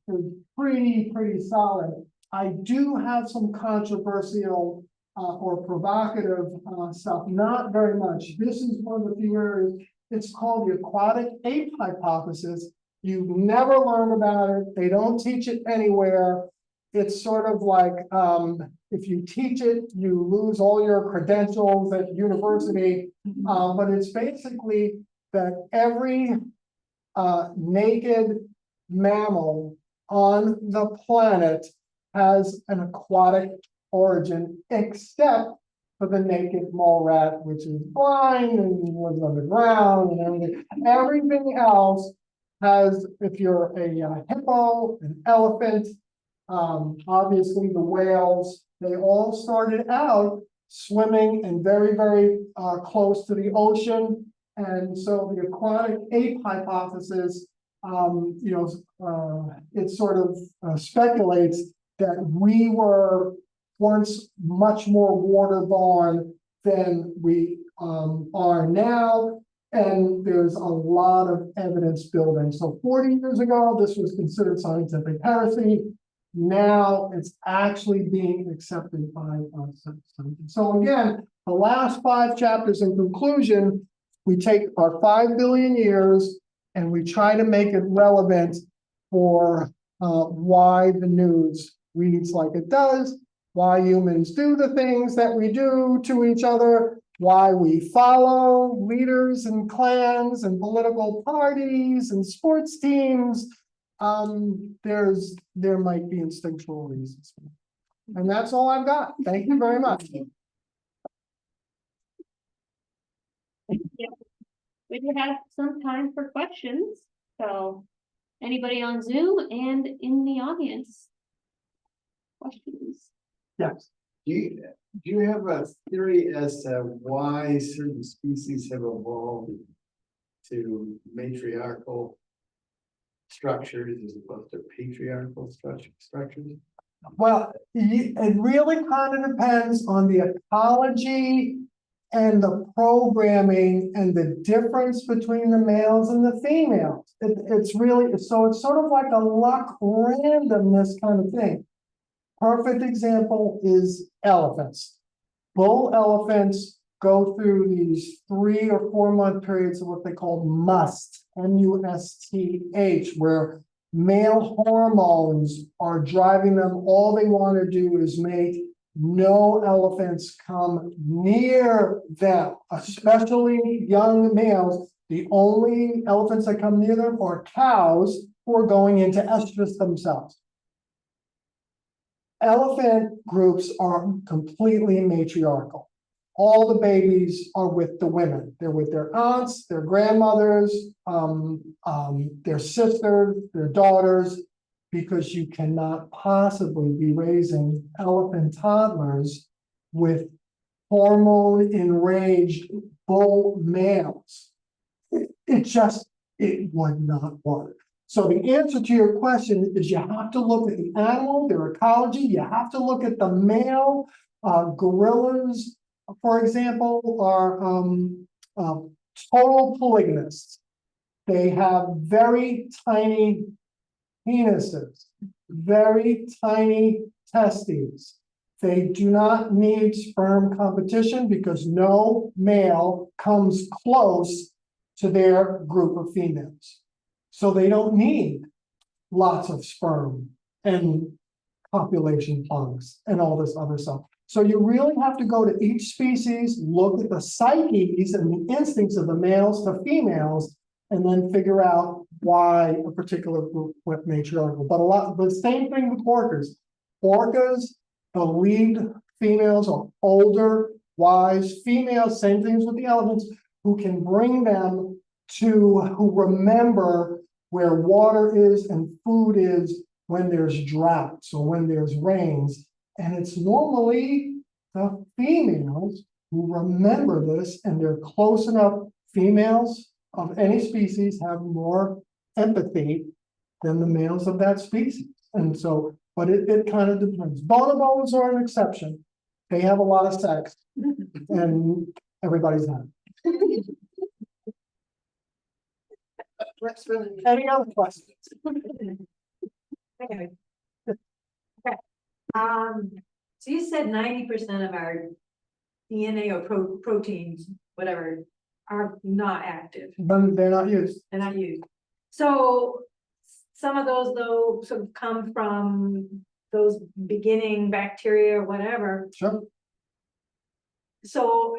is pretty solid. I do have some controversial or provocative stuff, not very much. This is one of the few areas. It's called the aquatic ape hypothesis. You never learn about it. They don't teach it anywhere. It's sort of like if you teach it, you lose all your credentials at university. But it's basically that every naked mammal on the planet has an aquatic origin, except for the naked mole rat, which is blind and lives underground and everything. Everything else has, if you're a hippo, an elephant, obviously the whales, they all started out swimming and very close to the ocean. And so the aquatic ape hypothesis, it sort of speculates that we were once much more waterborne than we are now. And there's a lot of evidence building. So 40 years ago, this was considered scientific heresy. Now it's actually being accepted by scientists. So again, the last 5 chapters in conclusion, we take our 5 billion years and we try to make it relevant for why the news reads like it does, why humans do the things that we do to each other, why we follow leaders and clans and political parties and sports teams. There might be instinctual reasons. And that's all I've got. Thank you very much. Thank you. We do have some time for questions. So anybody on Zoom and in the audience? Questions? Yes. Do you have a theory as to why certain species have evolved to matriarchal structures as opposed to patriarchal structures? Well, it really kind of depends on the ecology and the programming and the difference between the males and the females. It's really, so it's sort of like a luck randomness kind of thing. Perfect example is elephants. Bull elephants go through these 3 or 4 month periods of what they call must, M-U-S-T-H, where male hormones are driving them. All they want to do is mate. No elephants come near them, especially young males. The only elephants that come near them are cows who are going into estrus themselves. Elephant groups are completely matriarchal. All the babies are with the women. They're with their aunts, their grandmothers, their sisters, their daughters, because you cannot possibly be raising elephant toddlers with hormone-enraged bull males. It would not work. So the answer to your question is you have to look at the animal, their ecology. You have to look at the male. Gorillas, for example, are total polygamists. They have very tiny penises, very tiny testes. They do not need sperm competition because no male comes close to their group of females. So they don't need lots of sperm and copulation plugs and all this other stuff. So you really have to go to each species, look at the psyches and the instincts of the males to females, and then figure out why a particular group went matriarchal. But the same thing with orcas. Orcas, the lead females are older, wise females, same things with the elephants, who can bring them to, who remember where water is and food is when there's drought. So when there's rains, And it's normally the females who remember this, and they're close enough. Females of any species have more empathy than the males of that species. And so, but it kind of depends. Bonobos are an exception. They have a lot of sex and everybody's happy. Any other questions? Okay. Okay. So you said 90% of our DNA or proteins, whatever, are not active. But they're not used. They're not used. So some of those though sort of come from those beginning bacteria or whatever. Sure. So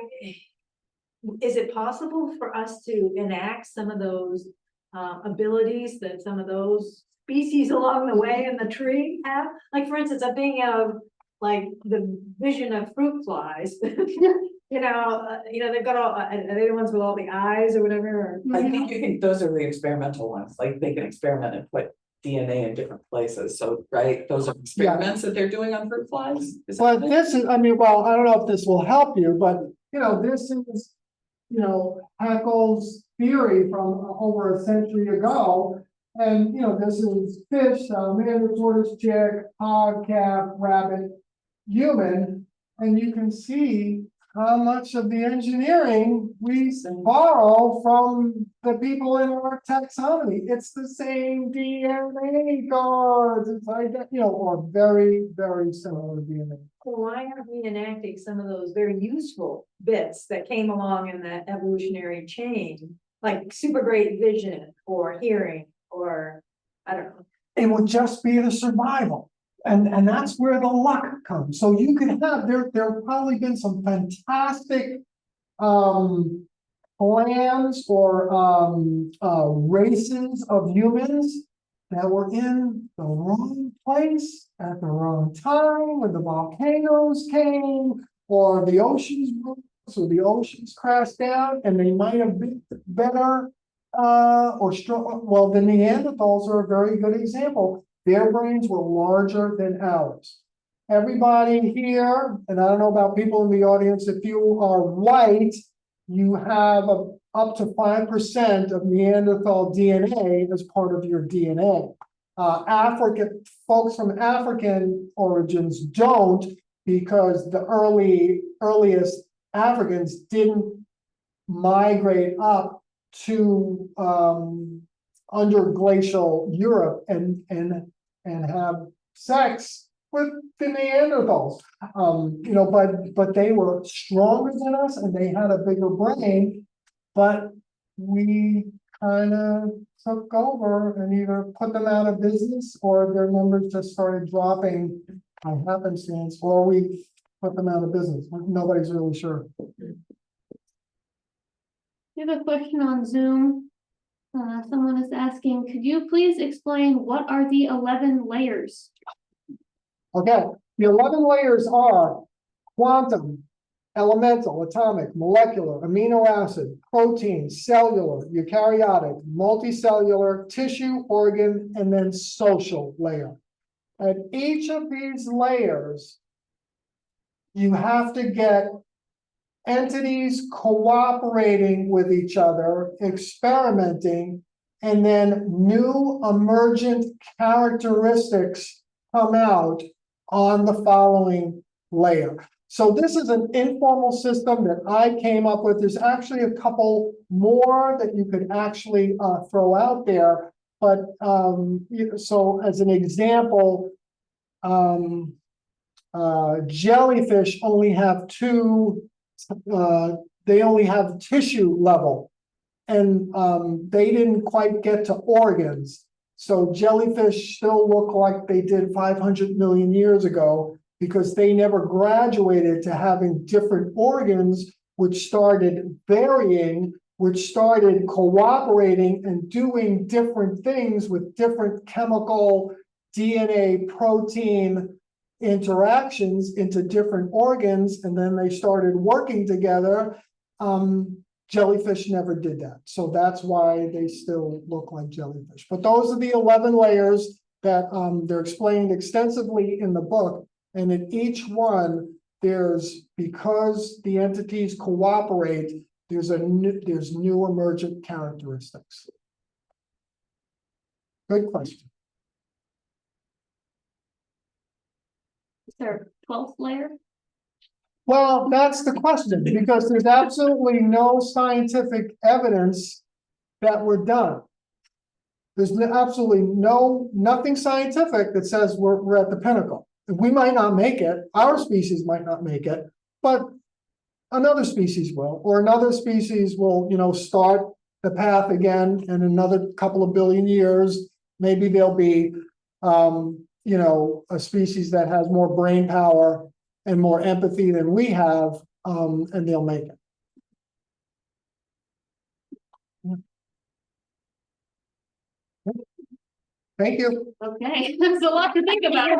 is it possible for us to enact some of those abilities that some of those species along the way in the tree have? Like, for instance, I'm thinking of like the vision of fruit flies. They've got all, are they the ones with all the eyes or whatever? Or, I think you can, those are the experimental ones, like they can experiment and put DNA in different places, so, right, those are experiments that they're doing on fruit flies? Is that But it? this is, I mean, well, I don't know if this will help you, but this is, Haeckel's theory from over a century ago. And, this is fish, salamander, tortoise, chick, hog, calf, rabbit, human, and you can see how much of the engineering we borrow from the people in our taxonomy. It's the same DNA cards. It's like that, or very, very similar DNA. why aren't we enacting some of those very useful bits that came along in that evolutionary chain? Like super great vision or hearing or, I don't know. It would just be the survival. And that's where the luck comes. So you could have, there have probably been some fantastic plans or races of humans that were in the wrong place at the wrong time when the volcanoes came or the oceans rose or the oceans crashed down, and they might have been better or strong. Well, the Neanderthals are a very good example. Their brains were larger than ours. Everybody here, and I don't know about people in the audience, if you are white, you have up to 5% of Neanderthal DNA as part of your DNA. Folks from African origins don't, because the earliest Africans didn't migrate up to under glacial Europe and have sex with the Neanderthals. But they were stronger than us and they had a bigger brain, but we kind of took over and either put them out of business or their numbers just started dropping by happenstance, or we put them out of business. Nobody's really sure. We have a question on Zoom. Someone is asking, could you please explain what are the 11 layers? Okay, the 11 layers are quantum, elemental, atomic, molecular, amino acid, protein, cellular, eukaryotic, multicellular, tissue, organ, and then social layer. At each of these layers, you have to get entities cooperating with each other, experimenting, and then new emergent characteristics come out on the following layer. So this is an informal system that I came up with. There's actually a couple more that you could actually throw out there. But so as an example, jellyfish only have they only have tissue level, and they didn't quite get to organs. So jellyfish still look like they did 500 million years ago because they never graduated to having different organs, which started varying, which started cooperating and doing different things with different chemical DNA protein interactions into different organs, and then they started working together. Jellyfish never did that. So that's why they still look like jellyfish. But those are the 11 layers that they're explained extensively in the book. And in each one, because the entities cooperate, there's new emergent characteristics. Good question. Is there a 12th layer? Well, that's the question, because there's absolutely no scientific evidence that we're done. There's absolutely nothing scientific that says we're at the pinnacle. We might not make it, our species might not make it, but another species will, or another species will, start the path again in another couple of billion years. Maybe there'll be, a species that has more brain power and more empathy than we have, and they'll make it. Thank you. Okay, that's a lot to think about.